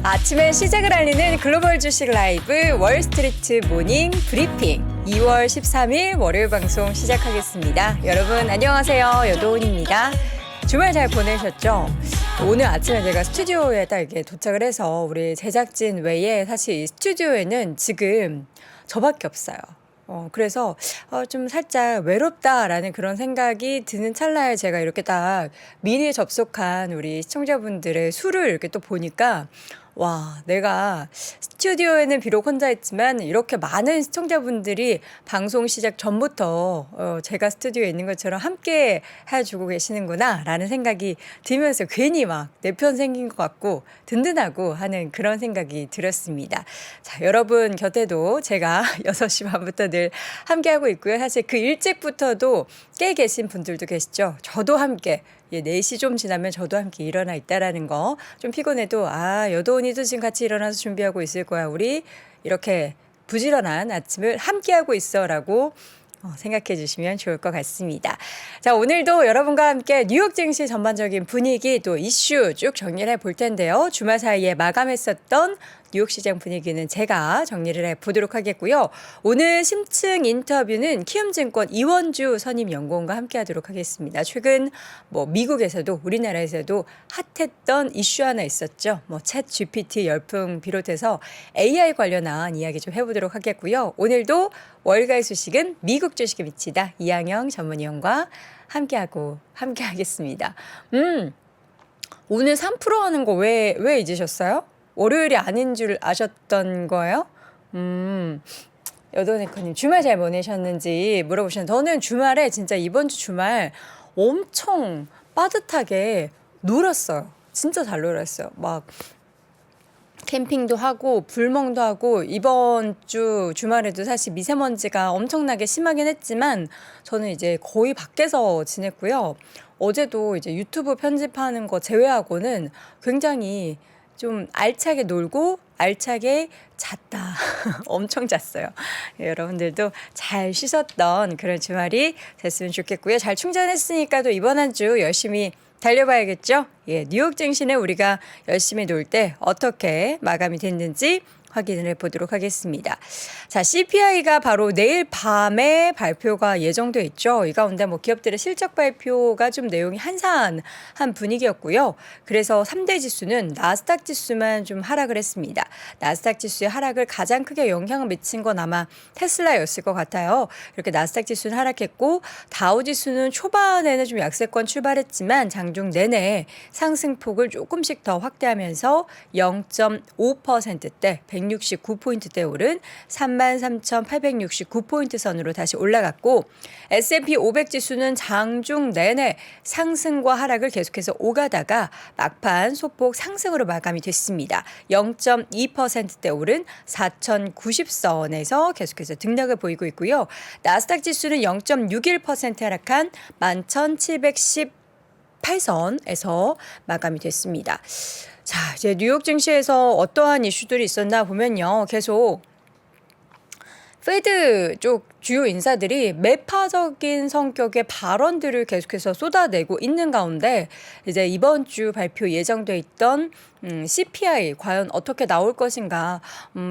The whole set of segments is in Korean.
아침의 시작을 알리는 글로벌 주식 라이브 월스트리트 모닝 브리핑 2월 13일 월요일 방송 시작하겠습니다. 여러분 안녕하세요. 여도은입니다. 주말 잘 보내셨죠? 오늘 아침에 제가 스튜디오에 딱 이렇게 도착을 해서 우리 제작진 외에 사실 이 스튜디오에는 지금 저밖에 없어요. 그래서 좀 살짝 외롭다라는 그런 생각이 드는 찰나에 제가 이렇게 딱 미리 접속한 우리 시청자분들의 수를 이렇게 또 보니까 와, 내가 스튜디오에는 비록 혼자 있지만 이렇게 많은 시청자분들이 방송 시작 전부터 제가 스튜디오에 있는 것처럼 함께 해주고 계시는구나 라는 생각이 들면서 괜히 막 내 편 생긴 것 같고 든든하고 하는 그런 생각이 들었습니다. 자, 여러분 곁에도 제가 6시 반부터 늘 함께하고 있고요. 사실 그 일찍부터도 깨 계신 분들도 계시죠. 저도 함께 4시 좀 지나면 저도 함께 일어나 있다라는 거. 좀 피곤해도 여도은이도 지금 같이 일어나서 준비하고 있을 거야. 우리 이렇게 부지런한 아침을 함께하고 있어라고 생각해 주시면 좋을 것 같습니다. 자, 오늘도 여러분과 함께 뉴욕 증시 전반적인 분위기 또 이슈 쭉 정리를 해볼 텐데요. 주말 사이에 마감했었던 뉴욕 시장 분위기는 제가 정리를 해보도록 하겠고요. 오늘 심층 인터뷰는 키움증권 이원주 선임연구원과 함께하도록 하겠습니다. 최근 미국에서도 우리나라에서도 핫했던 이슈 하나 있었죠. 챗 GPT 열풍 비롯해서 AI 관련한 이야기 좀 해보도록 하겠고요. 오늘도 월가의 소식은 미국 주식에 미치다 이항영 전문위원과 함께하겠습니다. 오늘 3% 하는 거 왜 잊으셨어요? 월요일이 아닌 줄 아셨던 거예요? 여도네커님 주말 잘 보내셨는지 물어보셨는데 저는 주말에 진짜 이번 주 주말 엄청 빠듯하게 놀았어요. 진짜 잘 놀았어요. 막 캠핑도 하고 불멍도 하고 이번 주 주말에도 사실 미세먼지가 엄청나게 심하긴 했지만 저는 이제 거의 밖에서 지냈고요. 어제도 이제 유튜브 편집하는 거 제외하고는 굉장히 좀 알차게 놀고 알차게 잤다. 엄청 잤어요. 여러분들도 잘 쉬셨던 그런 주말이 됐으면 좋겠고요. 잘 충전했으니까 또 이번 한 주 열심히 달려봐야겠죠? 뉴욕 증시는 우리가 열심히 놀 때 어떻게 마감이 됐는지 확인을 해보도록 하겠습니다. 자, CPI가 바로 내일 밤에 발표가 예정돼 있죠. 이 가운데 기업들의 실적 발표가 좀 내용이 한산한 분위기였고요. 그래서 3대 지수는 나스닥 지수만 좀 하락을 했습니다. 나스닥 지수의 하락을 가장 크게 영향을 미친 건 아마 테슬라였을 것 같아요. 이렇게 나스닥 지수는 하락했고 다우 지수는 초반에는 좀 약세권 출발했지만 장중 내내 상승폭을 조금씩 더 확대하면서 0.5%대 169포인트대 오른 33,869포인트 선으로 다시 올라갔고 S&P 500 지수는 장중 내내 상승과 하락을 계속해서 오가다가 막판 소폭 상승으로 마감이 됐습니다. 0.2%대 오른 4,090선에서 계속해서 등락을 보이고 있고요. 나스닥 지수는 0.61% 하락한 11,718선에서 마감이 됐습니다. 자, 이제 뉴욕 증시에서 어떠한 이슈들이 있었나 보면요. 계속 페드 쪽 주요 인사들이 매파적인 성격의 발언들을 계속해서 쏟아내고 있는 가운데 이제 이번 주 발표 예정돼 있던 CPI 과연 어떻게 나올 것인가.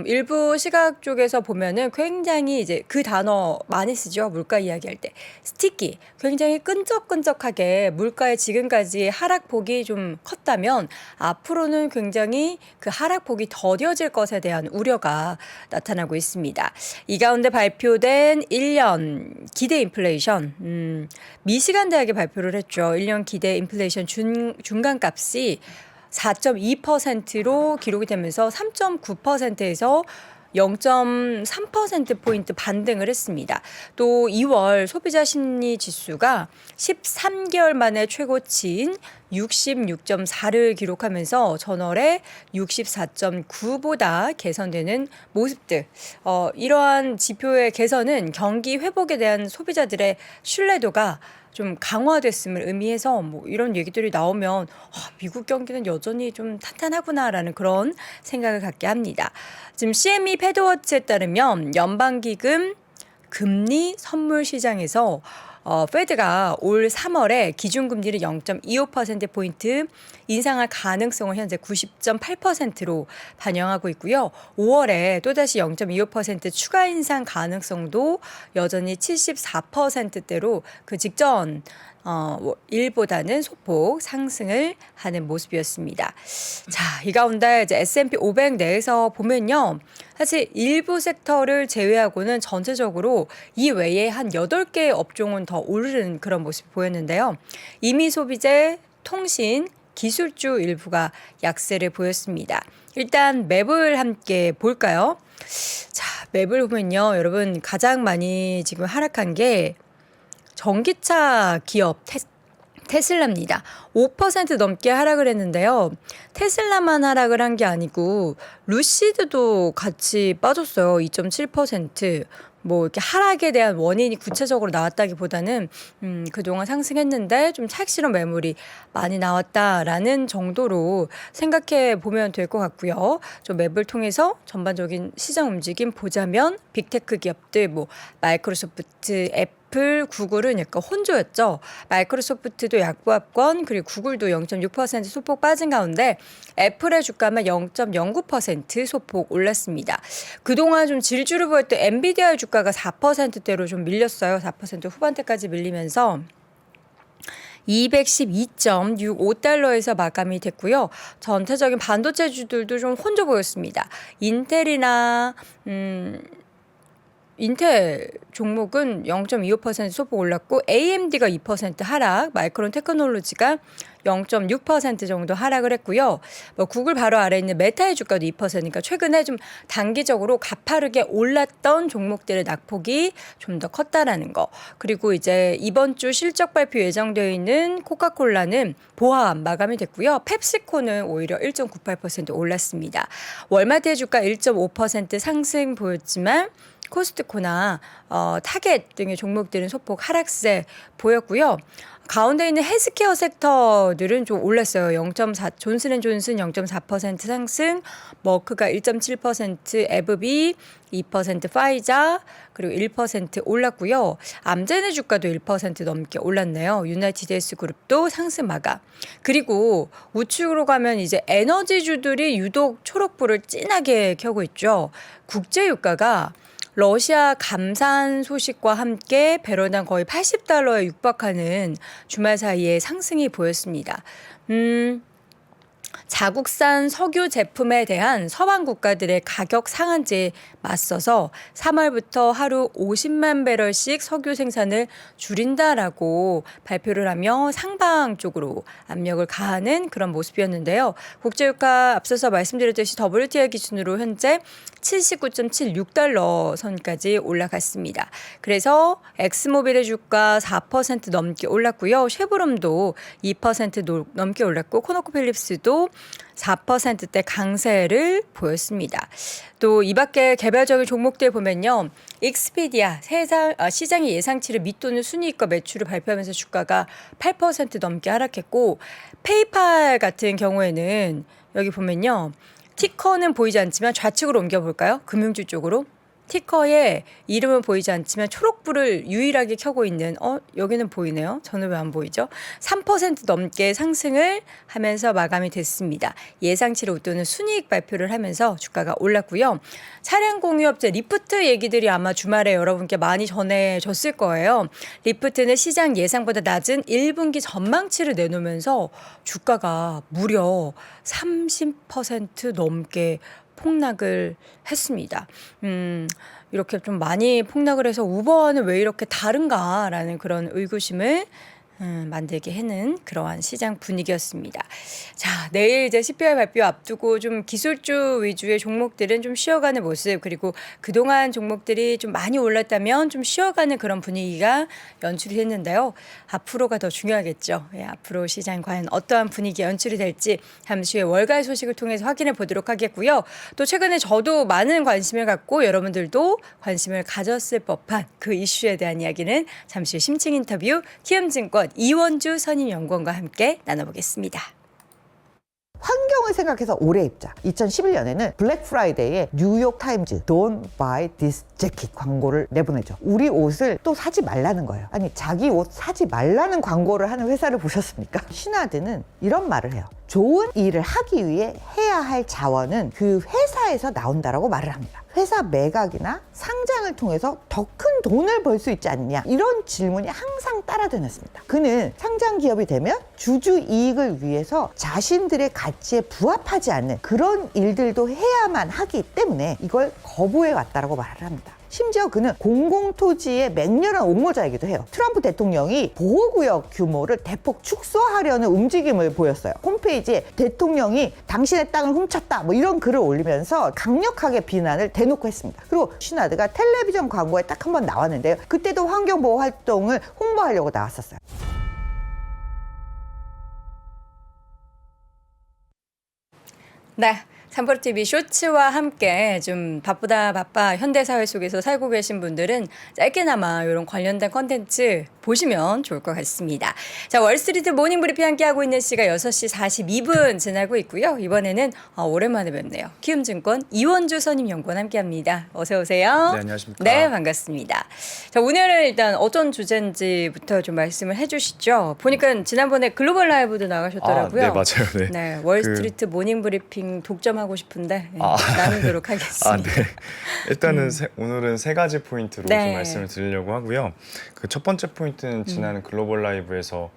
일부 시각 쪽에서 보면은 굉장히 이제 그 단어 많이 쓰죠. 물가 이야기할 때. 스티키. 굉장히 끈적끈적하게 물가의 지금까지 하락폭이 좀 컸다면 앞으로는 굉장히 그 하락폭이 더뎌질 것에 대한 우려가 나타나고 있습니다. 이 가운데 발표된 1년 기대 인플레이션, 미시간 대학이 발표를 했죠. 1년 기대 인플레이션 중간값이 4.2%로 기록이 되면서 3.9%에서 0.3%포인트 반등을 했습니다. 또 2월 소비자 심리 지수가 13개월 만에 최고치인 66.4를 기록하면서 전월에 64.9보다 개선되는 모습들. 이러한 지표의 개선은 경기 회복에 대한 소비자들의 신뢰도가 좀 강화됐음을 의미해서 뭐 이런 얘기들이 나오면 미국 경기는 여전히 좀 탄탄하구나라는 그런 생각을 갖게 합니다. 지금 CME 패드워치에 따르면 연방기금 금리 선물 시장에서 페드가 올 3월에 기준금리를 0.25%포인트 인상할 가능성을 현재 90.8%로 반영하고 있고요. 5월에 또다시 0.25% 추가 인상 가능성도 여전히 74%대로 그 직전 일보다는 소폭 상승을 하는 모습이었습니다. 자, 이 가운데 이제 S&P 500 내에서 보면요. 사실 일부 섹터를 제외하고는 전체적으로 이 외에 한 8개의 업종은 더 오르는 그런 모습이 보였는데요. 이미 소비재, 통신, 기술주 일부가 약세를 보였습니다. 일단 맵을 함께 볼까요? 자, 맵을 보면요. 여러분 가장 많이 지금 하락한 게 전기차 기업 테슬라입니다. 5% 넘게 하락을 했는데요. 테슬라만 하락을 한 게 아니고 루시드도 같이 빠졌어요. 2.7%. 뭐 이렇게 하락에 대한 원인이 구체적으로 나왔다기보다는 그동안 상승했는데 좀 차익 실현 매물이 많이 나왔다라는 정도로 생각해 보면 될 것 같고요. 좀 맵을 통해서 전반적인 시장 움직임 보자면 빅테크 기업들 뭐 마이크로소프트, 애플, 구글은 약간 혼조였죠. 마이크로소프트도 약보합권 그리고 구글도 0.6% 소폭 빠진 가운데 애플의 주가만 0.09% 소폭 올랐습니다. 그동안 좀 질주를 보였던 엔비디아의 주가가 4%대로 좀 밀렸어요. 4% 후반대까지 밀리면서 212.65달러에서 마감이 됐고요. 전체적인 반도체주들도 좀 혼조 보였습니다. 인텔 종목은 0.25% 소폭 올랐고 AMD가 2% 하락, 마이크론 테크놀로지가 0.6% 정도 하락을 했고요. 뭐 구글 바로 아래에 있는 메타의 주가도 2%니까 최근에 좀 단기적으로 가파르게 올랐던 종목들의 낙폭이 좀 더 컸다라는 거. 그리고 이제 이번 주 실적 발표 예정되어 있는 코카콜라는 보합 마감이 됐고요. 펩시코는 오히려 1.98% 올랐습니다. 월마트의 주가 1.5% 상승 보였지만 코스트코나 타겟 등의 종목들은 소폭 하락세 보였고요. 가운데 있는 헬스케어 섹터들은 좀 올랐어요. 0.4 존슨앤존슨 0.4% 상승, 머크가 1.7%, 에브비 2%, 파이자 그리고 1% 올랐고요. 암젠의 주가도 1% 넘게 올랐네요. 유나이티드 헬스그룹도 상승 마감. 그리고 우측으로 가면 이제 에너지주들이 유독 초록불을 진하게 켜고 있죠. 국제 유가가 러시아 감산 소식과 함께 배럴당 거의 80달러에 육박하는 주말 사이에 상승이 보였습니다. 자국산 석유 제품에 대한 서방 국가들의 가격 상한제에 맞서서 3월부터 하루 50만 배럴씩 석유 생산을 줄인다라고 발표를 하며 상방 쪽으로 압력을 가하는 그런 모습이었는데요. 국제유가 앞서서 말씀드렸듯이 WTI 기준으로 현재 79.76달러 선까지 올라갔습니다. 그래서 엑스모빌의 주가 4% 넘게 올랐고요. 쉐보롬도 2% 넘게 올랐고 코노코필립스도 4%대 강세를 보였습니다. 또 이 밖에 개별적인 종목들 보면요. 익스피디아 시장의 예상치를 밑도는 순이익과 매출을 발표하면서 주가가 8% 넘게 하락했고 페이팔 같은 경우에는 여기 보면요. 티커는 보이지 않지만 좌측으로 옮겨볼까요? 금융주 쪽으로. 티커에 이름은 보이지 않지만 초록불을 유일하게 켜고 있는 여기는 보이네요. 저는 왜 안 보이죠? 3% 넘게 상승을 하면서 마감이 됐습니다. 예상치를 웃도는 순이익 발표를 하면서 주가가 올랐고요. 차량 공유업체 리프트 얘기들이 아마 주말에 여러분께 많이 전해졌을 거예요. 리프트는 시장 예상보다 낮은 1분기 전망치를 내놓으면서 주가가 무려 30% 넘게 폭락을 했습니다. 이렇게 좀 많이 폭락을 해서 우버와는 왜 이렇게 다른가라는 그런 의구심을 만들게 해는 그러한 시장 분위기였습니다. 자, 내일 이제 CPI 발표 앞두고 좀 기술주 위주의 종목들은 좀 쉬어가는 모습, 그리고 그동안 종목들이 좀 많이 올랐다면 좀 쉬어가는 그런 분위기가 연출이 됐는데요. 앞으로가 더 중요하겠죠. 앞으로 시장 과연 어떠한 분위기 연출이 될지 잠시 후에 월가의 소식을 통해서 확인해 보도록 하겠고요. 또 최근에 저도 많은 관심을 갖고 여러분들도 관심을 가졌을 법한 그 이슈에 대한 이야기는 잠시 후 심층 인터뷰 키움증권 이원주 선임연구원과 함께 나눠보겠습니다. 환경을 생각해서 올해 입자. 2011년에는 블랙 프라이데이에 뉴욕 타임즈 Don't buy this jacket 광고를 내보내죠. 우리 옷을 또 사지 말라는 거예요. 아니, 자기 옷 사지 말라는 광고를 하는 회사를 보셨습니까? 시나드는 이런 말을 해요. 좋은 일을 하기 위해 해야 할 자원은 그 회사에서 나온다라고 말을 합니다. 회사 매각이나 상장을 통해서 더 큰 돈을 벌 수 있지 않느냐, 이런 질문이 항상 따라다녔습니다. 그는 상장 기업이 되면 주주 이익을 위해서 자신들의 가치에 부합하지 않는 그런 일들도 해야만 하기 때문에 이걸 거부해 왔다라고 말을 합니다. 심지어 그는 공공토지의 맹렬한 옹호자이기도 해요. 트럼프 대통령이 보호구역 규모를 대폭 축소하려는 움직임을 보였어요. 홈페이지에 대통령이 당신의 땅을 훔쳤다 뭐 이런 글을 올리면서 강력하게 비난을 대놓고 했습니다. 그리고 시나드가 텔레비전 광고에 딱 한 번 나왔는데요. 그때도 환경보호 활동을 홍보하려고 나왔었어요. 네. 삼프로TV 쇼츠와 함께 좀 바빠 현대사회 속에서 살고 계신 분들은 짧게나마 이런 관련된 컨텐츠 보시면 좋을 것 같습니다. 자, 월스트리트 모닝 브리핑 함께하고 있는 시가 6시 42분 지나고 있고요. 이번에는 오랜만에 뵙네요. 키움증권 이원주 선임연구원 함께합니다. 어서 오세요. 네, 안녕하십니까. 네, 반갑습니다. 자, 오늘은 일단 어떤 주제인지부터 좀 말씀을 해주시죠. 보니까 지난번에 글로벌 라이브도 나가셨더라고요. 네, 맞아요. 네. 네, 월스트리트 모닝 브리핑 독점하고 싶은데 나누도록 하겠습니다. 네. 일단은 오늘은 세 가지 포인트로 네. 좀 말씀을 드리려고 하고요. 그 첫 번째 포인트는 지난 글로벌 라이브에서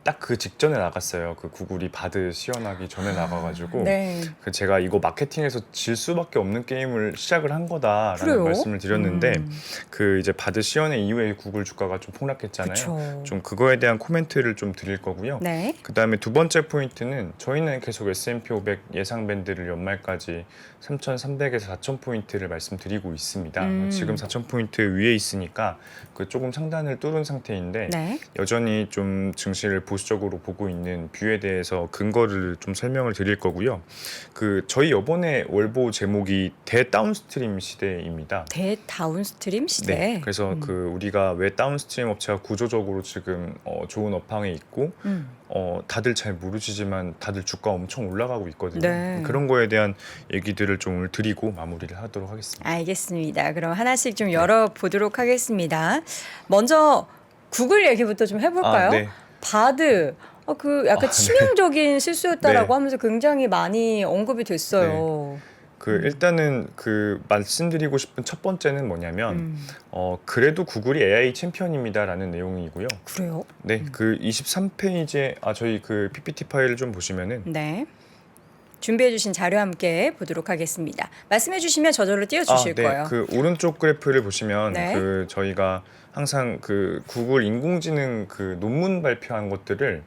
딱 그 직전에 나갔어요. 그 구글이 바드 시연하기 전에 나가가지고 네. 그 제가 이거 마케팅에서 질 수밖에 없는 게임을 시작을 한 거다라는 그래요? 말씀을 드렸는데 그 이제 바드 시연의 이후에 구글 주가가 좀 폭락했잖아요. 그쵸. 좀 그거에 대한 코멘트를 좀 드릴 거고요. 네. 그 다음에 두 번째 포인트는 저희는 계속 S&P 500 예상 밴드를 연말까지 3,300에서 4,000포인트를 말씀드리고 있습니다. 지금 4,000포인트 위에 있으니까 그 조금 상단을 뚫은 상태인데 네. 여전히 좀 증시를 보수적으로 보고 있는 뷰에 대해서 근거를 좀 설명을 드릴 거고요. 그 저희 이번에 월보 제목이 대다운스트림 시대입니다. 대다운스트림 시대. 네, 그래서 그 우리가 왜 다운스트림 업체가 구조적으로 지금 좋은 업황에 있고 다들 잘 모르시지만 다들 주가 엄청 올라가고 있거든요. 네. 그런 거에 대한 얘기들을 좀 오늘 드리고 마무리를 하도록 하겠습니다. 알겠습니다. 그럼 하나씩 좀 열어보도록 하겠습니다. 먼저 구글 얘기부터 좀 해볼까요? 네. 바드. 그 약간 치명적인 실수였다라고 네. 하면서 굉장히 많이 언급이 됐어요. 그 일단은 그 말씀드리고 싶은 첫 번째는 뭐냐면 그래도 구글이 AI 챔피언입니다라는 내용이고요. 그래요? 네, 그 23페이지에 저희 그 PPT 파일을 좀 보시면은 네. 준비해주신 자료 함께 보도록 하겠습니다. 말씀해주시면 저절로 띄워주실 네. 거예요. 그 오른쪽 그래프를 보시면 네. 그 저희가 항상 그 구글 인공지능 그 논문 발표한 것들을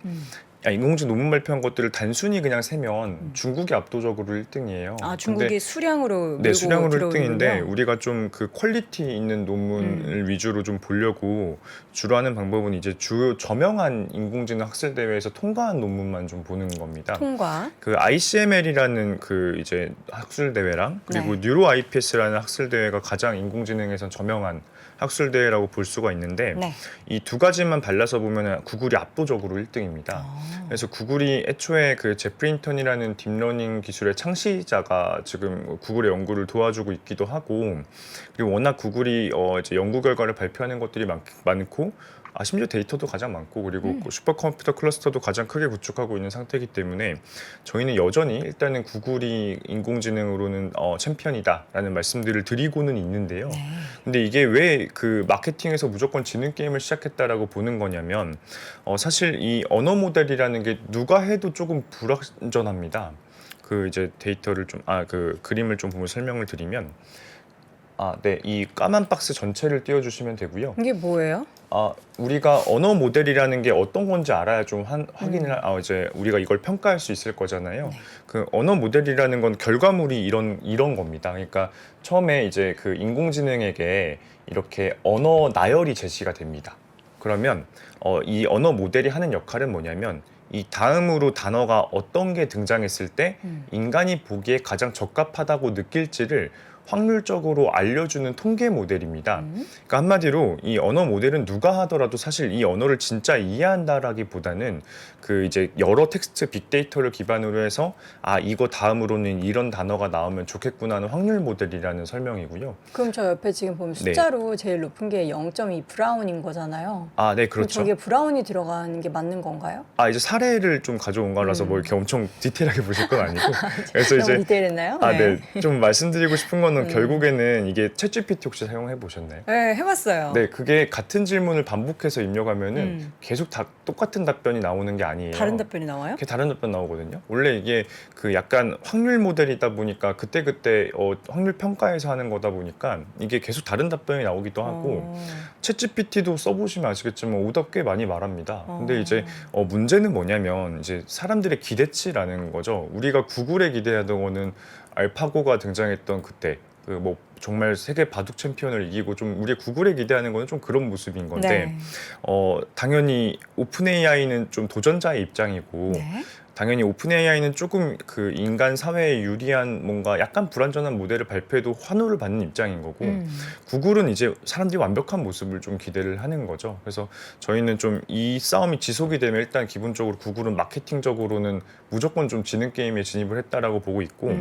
인공지능 논문 발표한 것들을 단순히 그냥 세면 중국이 압도적으로 1등이에요. 중국이 수량으로 네, 밀고 수량으로 들어오는군요. 1등인데 우리가 좀 그 퀄리티 있는 논문을 위주로 좀 보려고 주로 하는 방법은 이제 주요 저명한 인공지능 학술 대회에서 통과한 논문만 좀 보는 겁니다. 통과. 그 ICML이라는 그 이제 학술 대회랑 그리고 네. 뉴로 IPS라는 학술 대회가 가장 인공지능에선 저명한 학술 대회라고 볼 수가 있는데 네. 이 두 가지만 발라서 보면 구글이 압도적으로 1등입니다. 그래서 구글이 애초에 그 제프리 힌턴이라는 딥러닝 기술의 창시자가 지금 구글의 연구를 도와주고 있기도 하고, 그리고 워낙 구글이 이제 연구 결과를 발표하는 것들이 많고, 심지어 데이터도 가장 많고, 그리고 슈퍼컴퓨터 클러스터도 가장 크게 구축하고 있는 상태이기 때문에 저희는 여전히 일단은 구글이 인공지능으로는 챔피언이다라는 말씀들을 드리고는 있는데요. 네. 근데 이게 왜 그 마케팅에서 무조건 지능 게임을 시작했다라고 보는 거냐면, 사실 이 언어 모델이라는 게 누가 해도 조금 불완전합니다. 그 이제 데이터를 좀 그 그림을 좀 보면 설명을 드리면, 네, 이 까만 박스 전체를 띄워주시면 되고요. 이게 뭐예요? 우리가 언어 모델이라는 게 어떤 건지 알아야 좀 확인을 이제 우리가 이걸 평가할 수 있을 거잖아요. 네. 그 언어 모델이라는 건 결과물이 이런 겁니다. 그러니까 처음에 이제 그 인공지능에게 이렇게 언어 나열이 제시가 됩니다. 그러면 이 언어 모델이 하는 역할은 뭐냐면, 이 다음으로 단어가 어떤 게 등장했을 때 인간이 보기에 가장 적합하다고 느낄지를 확률적으로 알려주는 통계 모델입니다. 그러니까 한마디로 이 언어 모델은 누가 하더라도 사실 이 언어를 진짜 이해한다라기보다는 그 이제 여러 텍스트 빅데이터를 기반으로 해서 이거 다음으로는 이런 단어가 나오면 좋겠구나 하는 확률 모델이라는 설명이고요. 그럼 저 옆에 지금 보면 숫자로 제일 높은 게 0.2 브라운인 거잖아요. 네, 그럼 그렇죠. 저게 브라운이 들어가는 게 맞는 건가요? 이제 사례를 좀 가져온 거라서 뭐 이렇게 엄청 디테일하게 보실 건 아니고. 그래서 너무 이제 디테일했나요? 네. 좀 말씀드리고 싶은 거는 결국에는 이게 챗GPT 혹시 사용해 보셨나요? 네, 해봤어요. 네, 그게 같은 질문을 반복해서 입력하면은 계속 똑같은 답변이 나오는 게 아니에요. 다른 답변이 나와요? 이렇게 다른 답변 나오거든요. 원래 이게 그 약간 확률 모델이다 보니까 그때 확률 평가해서 하는 거다 보니까 이게 계속 다른 답변이 나오기도 하고, 챗GPT도 써보시면 아시겠지만 오답 꽤 많이 말합니다. 근데 이제 문제는 뭐냐면 이제 사람들의 기대치라는 거죠. 우리가 구글에 기대하던 거는 알파고가 등장했던 그때 그 뭐 정말 세계 바둑 챔피언을 이기고, 좀 우리 구글에 기대하는 거는 좀 그런 모습인 건데, 네. 당연히 오픈 AI는 좀 도전자의 입장이고, 네. 당연히 오픈 AI는 조금 그 인간 사회에 유리한 뭔가 약간 불완전한 모델을 발표해도 환호를 받는 입장인 거고, 구글은 이제 사람들이 완벽한 모습을 좀 기대를 하는 거죠. 그래서 저희는 좀 이 싸움이 지속이 되면 일단 기본적으로 구글은 마케팅적으로는 무조건 좀 지능 게임에 진입을 했다라고 보고 있고,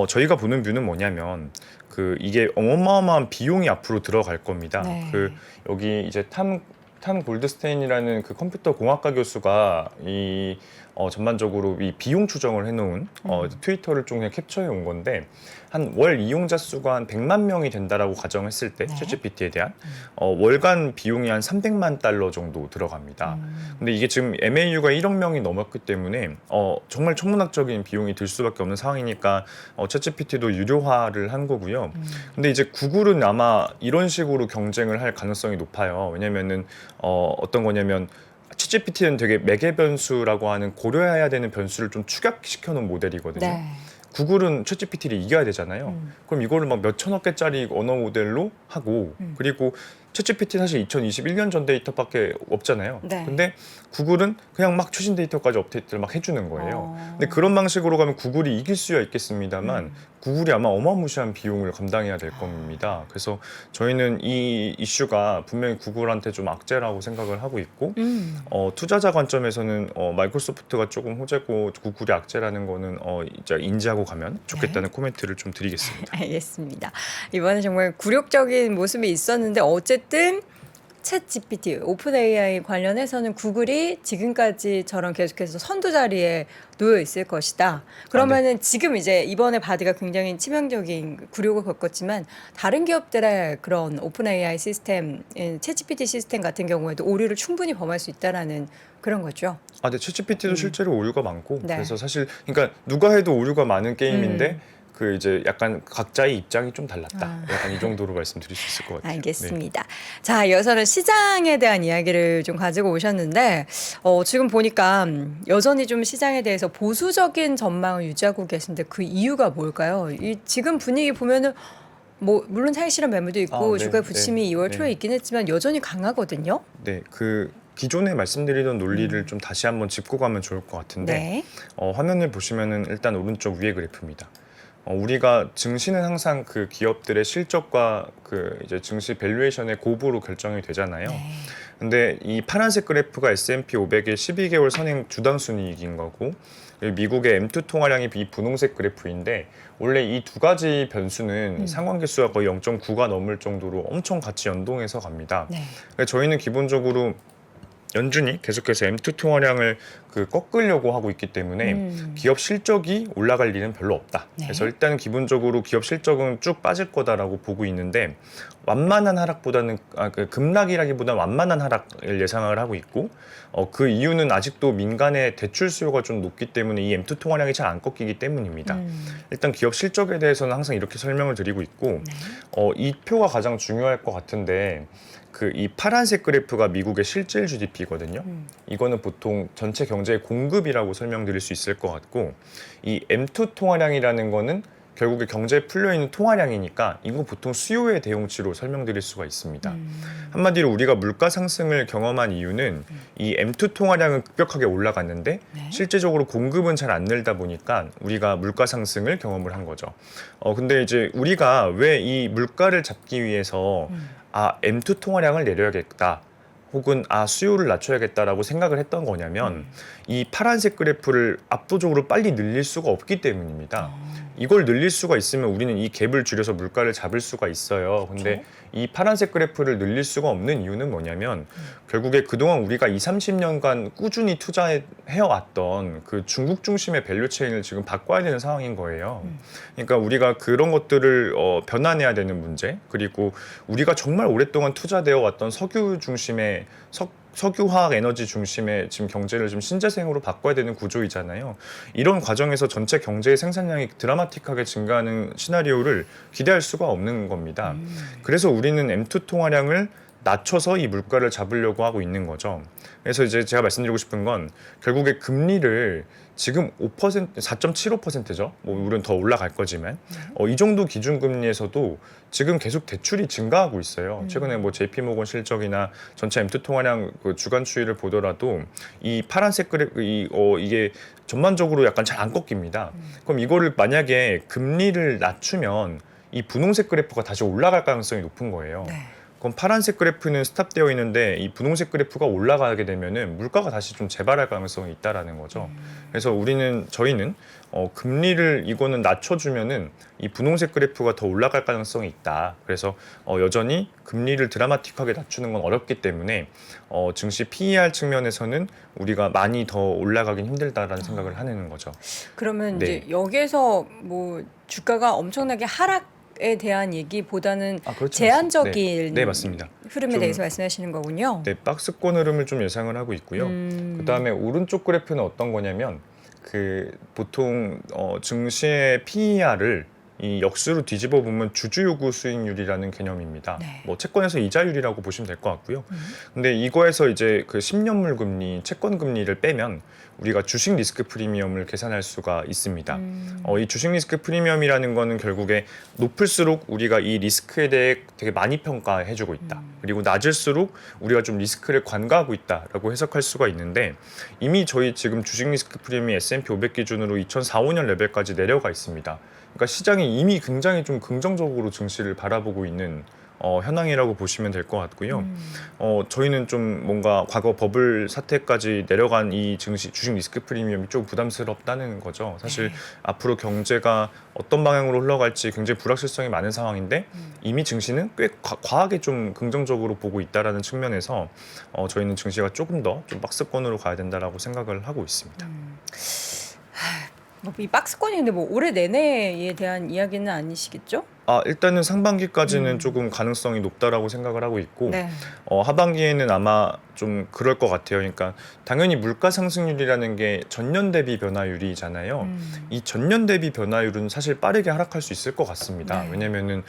저희가 보는 뷰는 뭐냐면, 그 이게 어마어마한 비용이 앞으로 들어갈 겁니다. 네. 그 여기 이제 탐 골드스테인이라는 그 컴퓨터 공학과 교수가 전반적으로 이 비용 추정을 해놓은 트위터를 좀 그냥 캡처해 온 건데, 한 월 이용자 수가 한 100만 명이 된다라고 가정했을 때, 챗GPT에 대한 월간 비용이 한 300만 달러 정도 들어갑니다. 근데 이게 지금 MAU가 1억 명이 넘었기 때문에 정말 천문학적인 비용이 들 수밖에 없는 상황이니까 챗GPT도 유료화를 한 거고요. 근데 이제 구글은 아마 이런 식으로 경쟁을 할 가능성이 높아요. 왜냐면은 어떤 거냐면, 챗GPT는 되게 매개 변수라고 하는 고려해야 되는 변수를 좀 축약시켜 놓은 모델이거든요. 네. 구글은 챗GPT를 이겨야 되잖아요. 그럼 이거를 막 몇천억 개짜리 언어 모델로 하고, 그리고 챗GPT 사실 2021년 전 데이터밖에 없잖아요. 네. 근데 구글은 그냥 막 최신 데이터까지 업데이트를 막 해주는 거예요. 근데 그런 방식으로 가면 구글이 이길 수야 있겠습니다만, 구글이 아마 어마무시한 비용을 감당해야 될 겁니다. 그래서 저희는 이 이슈가 분명히 구글한테 좀 악재라고 생각을 하고 있고, 투자자 관점에서는 마이크로소프트가 조금 호재고 구글이 악재라는 거는 이제 인지하고 가면 좋겠다는 코멘트를 좀 드리겠습니다. 알겠습니다. 이번에 정말 굴욕적인 모습이 있었는데 어쨌든 챗GPT, 오픈 AI 관련해서는 구글이 지금까지처럼 계속해서 선두 자리에 놓여 있을 것이다. 그러면은 지금 이제 이번에 바드가 굉장히 치명적인 굴욕을 겪었지만 다른 기업들의 그런 오픈 AI 시스템, 챗GPT 시스템 같은 경우에도 오류를 충분히 범할 수 있다라는 그런 거죠. 근데 챗GPT도 실제로 오류가 많고, 네. 그래서 사실 그러니까 누가 해도 오류가 많은 게임인데 그 이제 약간 각자의 입장이 좀 달랐다. 약간 이 정도로 말씀드릴 수 있을 것 같아요. 알겠습니다. 자, 이어서는 시장에 대한 이야기를 좀 가지고 오셨는데 지금 보니까 여전히 좀 시장에 대해서 보수적인 전망을 유지하고 계신데 그 이유가 뭘까요? 이 지금 분위기 보면은 뭐 물론 차익 실현 매물도 있고 네, 주가 부침이 네, 2월 초에 네. 있긴 했지만 여전히 강하거든요. 네, 그 기존에 말씀드리던 논리를 좀 다시 한번 짚고 가면 좋을 것 같은데, 네. 화면을 보시면은 일단 오른쪽 위에 그래프입니다. 우리가 증시는 항상 그 기업들의 실적과 그 이제 증시 밸류에이션의 곱으로 결정이 되잖아요. 네. 근데 이 파란색 그래프가 S&P 500의 12개월 선행 주당 순이익인 거고, 미국의 M2 통화량이 이 분홍색 그래프인데, 원래 이 두 가지 변수는 상관계수가 거의 0.9가 넘을 정도로 엄청 같이 연동해서 갑니다. 네. 그래서 저희는 기본적으로 연준이 계속해서 M2 통화량을 꺾으려고 하고 있기 때문에 기업 실적이 올라갈 일은 별로 없다. 네. 그래서 일단 기본적으로 기업 실적은 쭉 빠질 거다라고 보고 있는데, 완만한 하락보다는 급락이라기보다는 완만한 하락을 예상을 하고 있고, 그 이유는 아직도 민간의 대출 수요가 좀 높기 때문에 이 M2 통화량이 잘 안 꺾이기 때문입니다. 일단 기업 실적에 대해서는 항상 이렇게 설명을 드리고 있고, 이 표가 가장 중요할 것 같은데, 이 파란색 그래프가 미국의 실질 GDP거든요. 이거는 보통 전체 경제의 공급이라고 설명드릴 수 있을 것 같고, 이 M2 통화량이라는 거는 결국에 경제에 풀려있는 통화량이니까 이거 보통 수요의 대용치로 설명드릴 수가 있습니다. 한마디로 우리가 물가 상승을 경험한 이유는 이 M2 통화량은 급격하게 올라갔는데 네. 실제적으로 공급은 잘 안 늘다 보니까 우리가 물가 상승을 경험을 한 거죠. 근데 이제 우리가 왜 이 물가를 잡기 위해서 M2 통화량을 내려야겠다, 혹은 수요를 낮춰야겠다라고 생각을 했던 거냐면, 이 파란색 그래프를 압도적으로 빨리 늘릴 수가 없기 때문입니다. 이걸 늘릴 수가 있으면 우리는 이 갭을 줄여서 물가를 잡을 수가 있어요. 근데 이 파란색 그래프를 늘릴 수가 없는 이유는 뭐냐면, 결국에 그동안 우리가 30년간 꾸준히 투자해왔던 그 중국 중심의 밸류 체인을 지금 바꿔야 되는 상황인 거예요. 그러니까 우리가 그런 것들을 변환해야 되는 문제, 그리고 우리가 정말 오랫동안 투자되어 왔던 석유 중심의 석유화학 에너지 중심의 지금 경제를 좀 신재생으로 바꿔야 되는 구조이잖아요. 이런 과정에서 전체 경제의 생산량이 드라마틱하게 증가하는 시나리오를 기대할 수가 없는 겁니다. 그래서 우리는 M2 통화량을 낮춰서 이 물가를 잡으려고 하고 있는 거죠. 그래서 이제 제가 말씀드리고 싶은 건, 결국에 금리를 지금 4.75%죠. 물론 더 올라갈 거지만 이 정도 기준금리에서도 지금 계속 대출이 증가하고 있어요. 최근에 JP모건 실적이나 전체 M2 통화량 주간 추이를 보더라도 이 파란색 그래프 이게 전반적으로 약간 잘 안 꺾입니다. 그럼 이거를 만약에 금리를 낮추면 이 분홍색 그래프가 다시 올라갈 가능성이 높은 거예요. 네. 그럼 파란색 그래프는 스탑되어 있는데 이 분홍색 그래프가 올라가게 되면은 물가가 다시 좀 재발할 가능성이 있다라는 거죠. 그래서 저희는 금리를 이거는 낮춰주면은 이 분홍색 그래프가 더 올라갈 가능성이 있다. 그래서 여전히 금리를 드라마틱하게 낮추는 건 어렵기 때문에 증시 PER 측면에서는 우리가 많이 더 올라가긴 힘들다라는 생각을 하는 거죠. 그러면 네. 이제 여기서 주가가 엄청나게 하락에 대한 얘기보다는 그렇죠. 제한적인 네, 맞습니다. 흐름에 좀- 대해서 말씀하시는 거군요. 네, 박스권 흐름을 좀 예상을 하고 있고요. 그다음에 오른쪽 그래프는 어떤 거냐면, 보통 증시의 PER을 이 역수로 뒤집어 보면 주주요구 수익률이라는 개념입니다. 네. 채권에서 이자율이라고 보시면 될 것 같고요. 근데 이거에서 이제 그 10년물 금리, 채권 금리를 빼면 우리가 주식 리스크 프리미엄을 계산할 수가 있습니다. 이 주식 리스크 프리미엄이라는 거는 결국에 높을수록 우리가 이 리스크에 대해 되게 많이 평가해주고 있다. 그리고 낮을수록 우리가 좀 리스크를 관가하고 있다라고 해석할 수가 있는데, 이미 저희 지금 주식 리스크 프리미엄이 S&P 500 기준으로 2004, 5년 레벨까지 내려가 있습니다. 그러니까 시장이 이미 굉장히 좀 긍정적으로 증시를 바라보고 있는 현황이라고 보시면 될 것 같고요. 저희는 좀 뭔가 과거 버블 사태까지 내려간 이 주식 리스크 프리미엄이 좀 부담스럽다는 거죠. 사실 앞으로 경제가 어떤 방향으로 흘러갈지 굉장히 불확실성이 많은 상황인데, 이미 증시는 꽤 과하게 좀 긍정적으로 보고 있다라는 측면에서 저희는 증시가 조금 더 좀 박스권으로 가야 된다라고 생각을 하고 있습니다. 이 박스권이 근데 올해 내내에 대한 이야기는 아니시겠죠? 일단은 상반기까지는 조금 가능성이 높다라고 생각을 하고 있고, 네. 하반기에는 아마 좀 그럴 것 같아요. 그러니까 당연히 물가 상승률이라는 게 전년 대비 변화율이잖아요. 이 전년 대비 변화율은 사실 빠르게 하락할 수 있을 것 같습니다. 네. 왜냐면은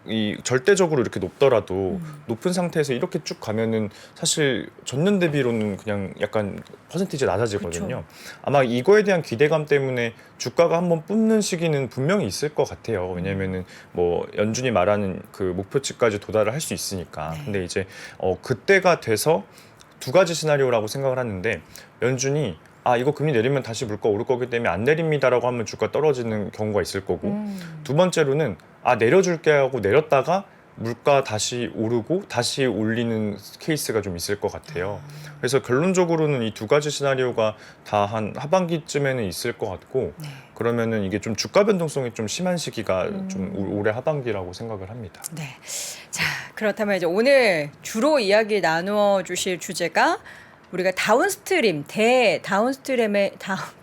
이 절대적으로 이렇게 높더라도 높은 상태에서 이렇게 쭉 가면은 사실 전년 대비로는 그냥 약간 퍼센티지 낮아지거든요. 아마 이거에 대한 기대감 때문에 주가가 한번 뿜는 시기는 분명히 있을 것 같아요. 왜냐면은 연준이 말하는 그 목표치까지 도달을 할 수 있으니까. 네. 근데 이제 그때가 돼서 두 가지 시나리오라고 생각을 하는데, 연준이 이거 금리 내리면 다시 물가 오를 거기 때문에 안 내립니다라고 하면 주가 떨어지는 경우가 있을 거고 두 번째로는 내려줄게 하고 내렸다가 물가 다시 오르고 다시 올리는 케이스가 좀 있을 것 같아요. 그래서 결론적으로는 이 두 가지 시나리오가 다 한 하반기쯤에는 있을 것 같고 네. 그러면은 이게 좀 주가 변동성이 좀 심한 시기가 좀 올해 하반기라고 생각을 합니다. 네. 자, 그렇다면 이제 오늘 주로 이야기 나누어 주실 주제가 우리가 다운스트림, 다운스트림의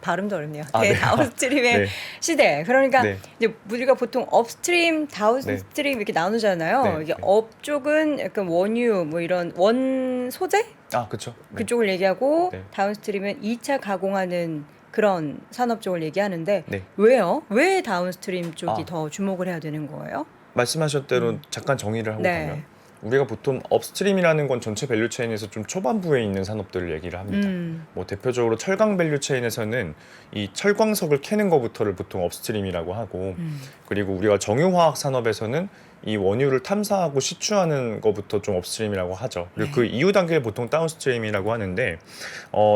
발음도 어렵네요. 네. 다운스트림의 네. 시대. 그러니까 네. 이제 우리가 보통 업스트림, 다운스트림 이렇게 나누잖아요. 네. 이게 네. 업 쪽은 약간 원유 뭐 이런 원 소재 그렇죠. 네. 그쪽을 얘기하고 네. 다운스트림은 2차 가공하는 그런 산업 쪽을 얘기하는데 네. 왜요? 왜 다운스트림 쪽이 아. 더 주목을 해야 되는 거예요? 말씀하신 대로 잠깐 정의를 하고 네. 가면 우리가 보통 업스트림이라는 건 전체 밸류체인에서 좀 초반부에 있는 산업들을 얘기를 합니다. 뭐 대표적으로 철강 밸류체인에서는 이 철광석을 캐는 것부터를 보통 업스트림이라고 하고 그리고 우리가 정유화학 산업에서는 이 원유를 탐사하고 시추하는 것부터 좀 업스트림이라고 하죠. 그리고 그 이후 단계를 보통 다운스트림이라고 하는데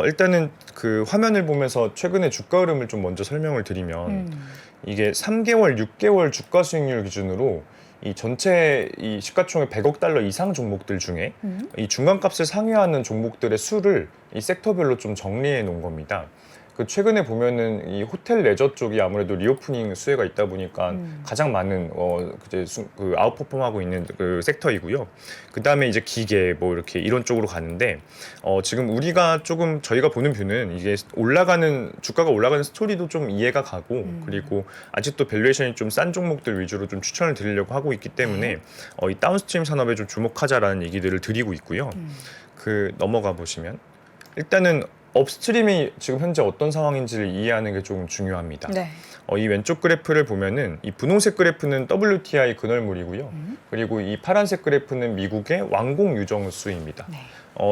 일단은 그 화면을 보면서 최근에 주가 흐름을 좀 먼저 설명을 드리면 이게 3개월, 6개월 주가 수익률 기준으로 이 전체 이 시가총액 100억 달러 이상 종목들 중에 이 중간값을 상회하는 종목들의 수를 이 섹터별로 좀 정리해 놓은 겁니다. 그 최근에 보면은 이 호텔 레저 쪽이 아무래도 리오프닝 수혜가 있다 보니까 가장 많은 그 아웃퍼폼하고 있는 그 섹터이고요. 그 다음에 이제 기계 뭐 이렇게 이런 쪽으로 가는데 지금 우리가 조금 저희가 보는 뷰는 이게 주가가 올라가는 스토리도 좀 이해가 가고 그리고 아직도 밸류에이션이 좀 싼 종목들 위주로 좀 추천을 드리려고 하고 있기 때문에 이 다운스트림 산업에 좀 주목하자라는 얘기들을 드리고 있고요. 그 넘어가 보시면 일단은 업스트림이 지금 현재 어떤 상황인지를 이해하는 게 조금 중요합니다. 네. 이 왼쪽 그래프를 보면은 이 분홍색 그래프는 WTI 근월물이고요. 그리고 이 파란색 그래프는 미국의 완공 유정수입니다. 네.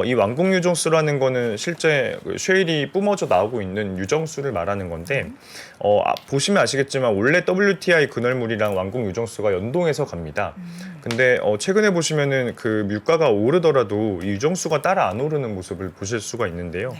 이 완공 유정수라는 거는 실제 그 쉐일이 뿜어져 나오고 있는 유정수를 말하는 건데 보시면 아시겠지만 원래 WTI 근월물이랑 완공 유정수가 연동해서 갑니다. 근데 최근에 보시면은 그 물가가 오르더라도 이 유정수가 따라 안 오르는 모습을 보실 수가 있는데요. 네.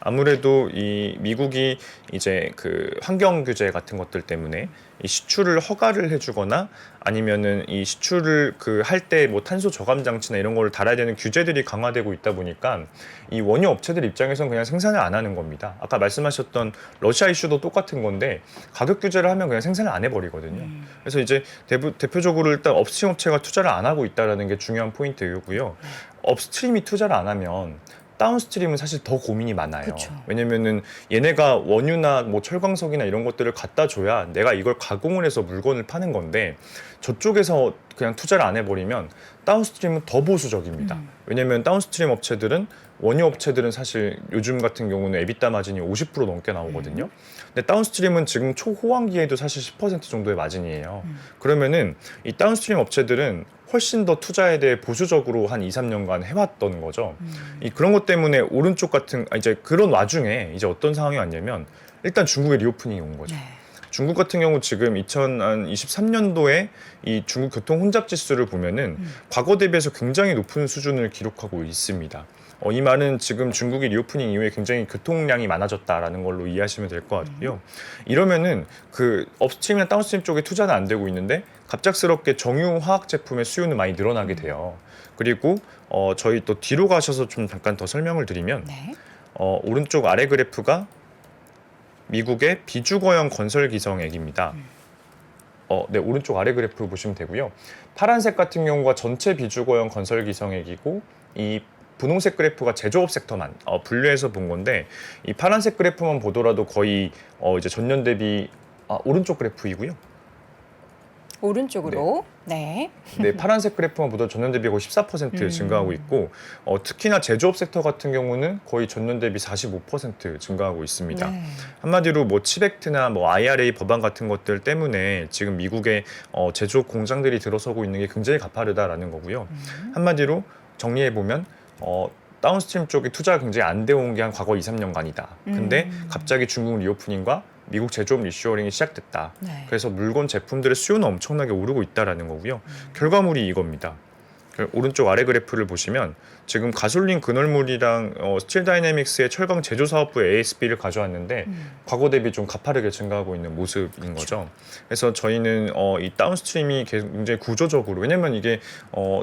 아무래도 이 미국이 이제 그 환경 규제 같은 것들 때문에 이 시추를 허가를 해주거나 아니면은 이 시추를 그 할 때 뭐 탄소 저감 장치나 이런 걸 달아야 되는 규제들이 강화되고 있다 보니까 이 원유 업체들 입장에서는 그냥 생산을 안 하는 겁니다. 아까 말씀하셨던 러시아 이슈도 똑같은 건데 가격 규제를 하면 그냥 생산을 안 해버리거든요. 그래서 이제 대표적으로 일단 업스트림 업체가 투자를 안 하고 있다는 게 중요한 포인트이고요. 업스트림이 투자를 안 하면 다운스트림은 사실 더 고민이 많아요. 그쵸. 왜냐면은 얘네가 원유나 뭐 철광석이나 이런 것들을 갖다 줘야 내가 이걸 가공을 해서 물건을 파는 건데 저쪽에서 그냥 투자를 안 해버리면 다운스트림은 더 보수적입니다. 왜냐면 다운스트림 업체들은 원유 업체들은 사실 요즘 같은 경우는 에비타 마진이 50% 넘게 나오거든요. 근데 다운스트림은 지금 초호황기에도 사실 10% 정도의 마진이에요. 그러면은 이 다운스트림 업체들은 훨씬 더 투자에 대해 보수적으로 한 2, 3년간 해왔던 거죠. 그런 것 때문에 오른쪽 같은 이제 그런 와중에 이제 어떤 상황이 왔냐면 일단 중국의 리오프닝이 온 거죠. 네. 중국 같은 경우 지금 2023년도에 이 중국 교통 혼잡 지수를 보면은 과거 대비해서 굉장히 높은 수준을 기록하고 있습니다. 이 말은 지금 중국이 리오프닝 이후에 굉장히 교통량이 많아졌다라는 걸로 이해하시면 될 것 같고요. 이러면은 그 업스트림이나 다운스트림 쪽에 투자는 안 되고 있는데 갑작스럽게 정유 화학 제품의 수요는 많이 늘어나게 돼요. 그리고 저희 또 뒤로 가셔서 좀 잠깐 더 설명을 드리면 네. 오른쪽 아래 그래프가 미국의 비주거형 건설 기성액입니다. 네, 오른쪽 아래 그래프 보시면 되고요. 파란색 같은 경우가 전체 비주거형 건설 기성액이고 이 분홍색 그래프가 제조업 섹터만 분류해서 본 건데 이 파란색 그래프만 보더라도 거의 이제 전년 대비 오른쪽 그래프이고요. 오른쪽으로. 네. 네, 파란색 그래프만 보더라도 전년 대비 거의 14% 증가하고 있고 특히나 제조업 섹터 같은 경우는 거의 전년 대비 45% 증가하고 있습니다. 네. 한마디로 뭐 치벡트나 뭐 IRA 법안 같은 것들 때문에 지금 미국의 제조업 공장들이 들어서고 있는 게 굉장히 가파르다라는 거고요. 한마디로 정리해 보면 다운스트림 쪽에 투자가 굉장히 안 되어온 게 한 과거 2, 3년간이다. 근데 갑자기 중국 리오프닝과 미국 제조업 리쇼어링이 시작됐다. 네. 그래서 물건 제품들의 수요는 엄청나게 오르고 있다라는 거고요. 결과물이 이겁니다. 오른쪽 아래 그래프를 보시면 지금 가솔린 근월물이랑 스틸 다이내믹스의 철강 제조 사업부의 ASB를 가져왔는데 과거 대비 좀 가파르게 증가하고 있는 모습인 거죠. 그래서 저희는 이 다운스트림이 굉장히 구조적으로, 왜냐면 이게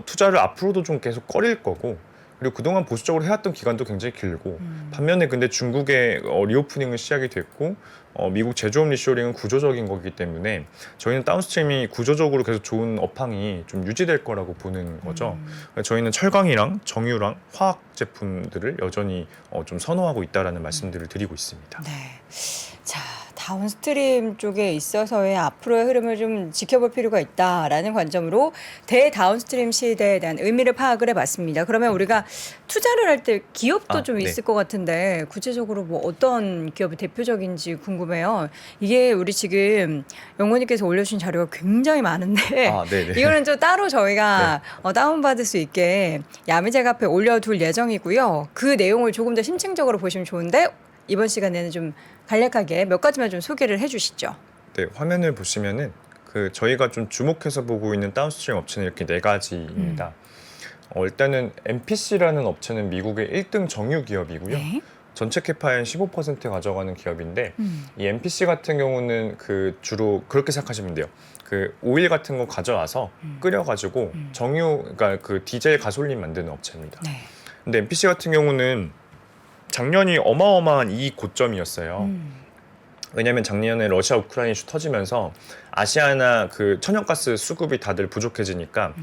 투자를 앞으로도 좀 계속 꺼릴 거고, 그리고 그동안 보수적으로 해왔던 기간도 굉장히 길고, 반면에 근데 중국의 리오프닝은 시작이 됐고, 미국 제조업 리쇼링은 구조적인 거기 때문에 저희는 다운스트림이 구조적으로 계속 좋은 업황이 좀 유지될 거라고 보는 거죠. 저희는 철강이랑 정유랑 화학 제품들을 여전히 좀 선호하고 있다라는 말씀들을 드리고 있습니다. 네. 자, 다운스트림 쪽에 있어서의 앞으로의 흐름을 좀 지켜볼 필요가 있다라는 관점으로 대다운스트림 시대에 대한 의미를 파악을 해봤습니다. 그러면 우리가 투자를 할 때 기업도 좀 네. 있을 것 같은데 구체적으로 뭐 어떤 기업이 대표적인지 궁금해요. 이게 우리 지금 영원님께서 올려주신 자료가 굉장히 많은데 네네. 이거는 좀 따로 저희가 다운받을 수 있게 야미제 카페에 올려둘 예정이고요. 그 내용을 조금 더 심층적으로 보시면 좋은데 이번 시간에는 좀 간략하게 몇 가지만 좀 소개를 해주시죠. 네, 화면을 보시면은 저희가 좀 주목해서 보고 있는 다운스트림 업체는 이렇게 4가지입니다. 일단은 MPC라는 업체는 미국의 1등 정유 기업이고요. 네. 전체 캐파의 15% 가져가는 기업인데 이 MPC 같은 경우는 주로 그렇게 생각하시면 돼요. 오일 같은 거 가져와서 끓여가지고 정유, 그러니까 디젤 가솔린 만드는 업체입니다. 네. 근데 MPC 같은 경우는 작년이 어마어마한 이익 고점이었어요. 왜냐하면 작년에 러시아 우크라이나 이슈 터지면서 아시아나 천연가스 수급이 다들 부족해지니까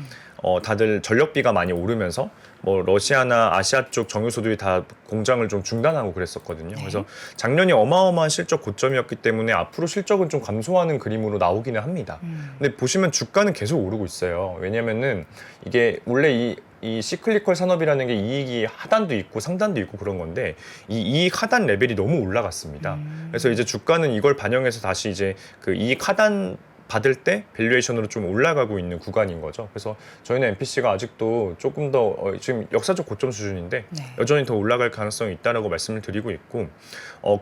다들 전력비가 많이 오르면서 뭐 러시아나 아시아 쪽 정유소들이 다 공장을 좀 중단하고 그랬었거든요. 그래서 작년이 어마어마한 실적 고점이었기 때문에 앞으로 실적은 좀 감소하는 그림으로 나오기는 합니다. 근데 보시면 주가는 계속 오르고 있어요. 왜냐면은 이게 원래 이 시클리컬 산업이라는 게 이익이 하단도 있고 상단도 있고 그런 건데 이 이익 하단 레벨이 너무 올라갔습니다. 그래서 이제 주가는 이걸 반영해서 다시 이제 이익 하단 받을 때 밸류에이션으로 좀 올라가고 있는 구간인 거죠. 그래서 저희는 MPC가 아직도 조금 더 지금 역사적 고점 수준인데 여전히 더 올라갈 가능성이 있다라고 말씀을 드리고 있고,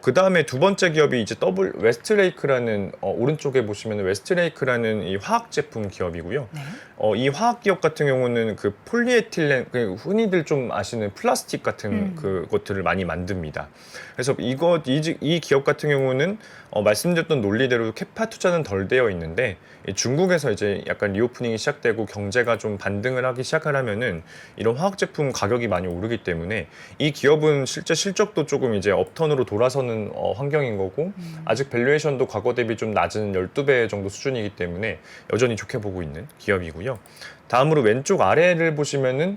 그 다음에 두 번째 기업이 이제 웨스트레이크라는 오른쪽에 보시면 웨스트레이크라는 이 화학 제품 기업이고요. 이 화학 기업 같은 경우는 폴리에틸렌, 흔히들 좀 아시는 플라스틱 같은 것들을 많이 만듭니다. 그래서 이 기업 같은 경우는 말씀드렸던 논리대로 캐파 투자는 덜 되어 있는데 중국에서 이제 약간 리오프닝이 시작되고 경제가 좀 반등을 하기 시작을 하면은 이런 화학 제품 가격이 많이 오르기 때문에 이 기업은 실제 실적도 조금 이제 업턴으로 돌아서는 환경인 거고 아직 밸류에이션도 과거 대비 좀 낮은 12배 정도 수준이기 때문에 여전히 좋게 보고 있는 기업이고요. 다음으로 왼쪽 아래를 보시면은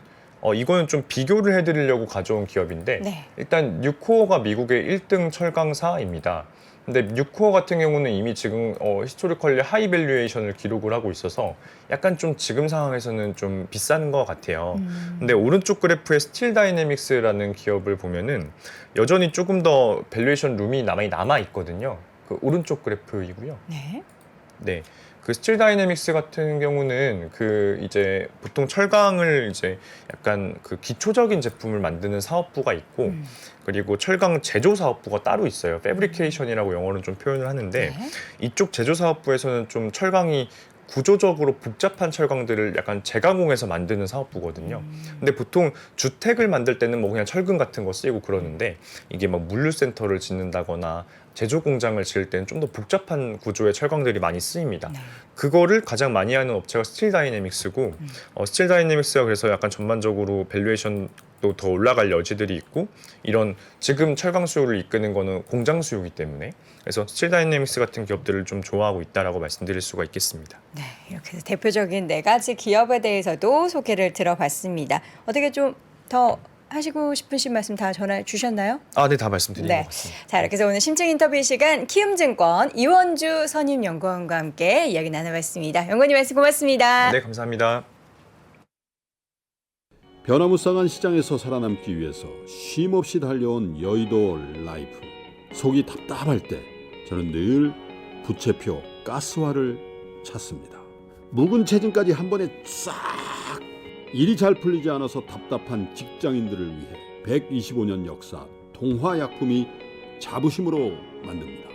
이거는 좀 비교를 해드리려고 가져온 기업인데 일단 뉴코어가 미국의 1등 철강사입니다. 근데 뉴코어 같은 경우는 이미 지금 히스토리컬리 하이 밸류에이션을 기록을 하고 있어서 약간 좀 지금 상황에서는 좀 비싼 것 같아요. 근데 오른쪽 그래프에 스틸 다이내믹스라는 기업을 보면은 여전히 조금 더 밸류에이션 룸이 많이 남아 있거든요. 오른쪽 그래프이고요. 네. 스틸 다이내믹스 같은 경우는 이제 보통 철강을 이제 약간 기초적인 제품을 만드는 사업부가 있고 그리고 철강 제조 사업부가 따로 있어요. 패브리케이션이라고 영어로는 좀 표현을 하는데 이쪽 제조 사업부에서는 좀 철강이 구조적으로 복잡한 철강들을 약간 재가공해서 만드는 사업부거든요. 근데 보통 주택을 만들 때는 뭐 그냥 철근 같은 거 쓰이고 그러는데 이게 막 물류센터를 짓는다거나 제조 공장을 지을 때는 좀 더 복잡한 구조의 철강들이 많이 쓰입니다. 그거를 가장 많이 하는 업체가 스틸 다이내믹스고 스틸 다이내믹스가 그래서 약간 전반적으로 밸류에이션도 더 올라갈 여지들이 있고 이런 지금 철강 수요를 이끄는 거는 공장 수요이기 때문에 그래서 스틸 다이내믹스 같은 기업들을 좀 좋아하고 있다라고 말씀드릴 수가 있겠습니다. 네, 이렇게 해서 대표적인 4가지 기업에 대해서도 소개를 들어봤습니다. 어떻게 좀 더 하시고 싶으신 말씀 다 전해 주셨나요? 네, 다 말씀드린 것 같습니다. 자, 이렇게 해서 오늘 심층 인터뷰 시간 키움증권 이원주 선임연구원과 함께 이야기 나눠봤습니다. 연구원님 말씀 고맙습니다. 네, 감사합니다. 변화무쌍한 시장에서 살아남기 위해서 쉼없이 달려온 여의도 라이프. 속이 답답할 때 저는 늘 부채표 가스화를 찾습니다. 묵은 체증까지 한 번에 싹! 일이 잘 풀리지 않아서 답답한 직장인들을 위해 125년 역사 동화약품이 자부심으로 만듭니다.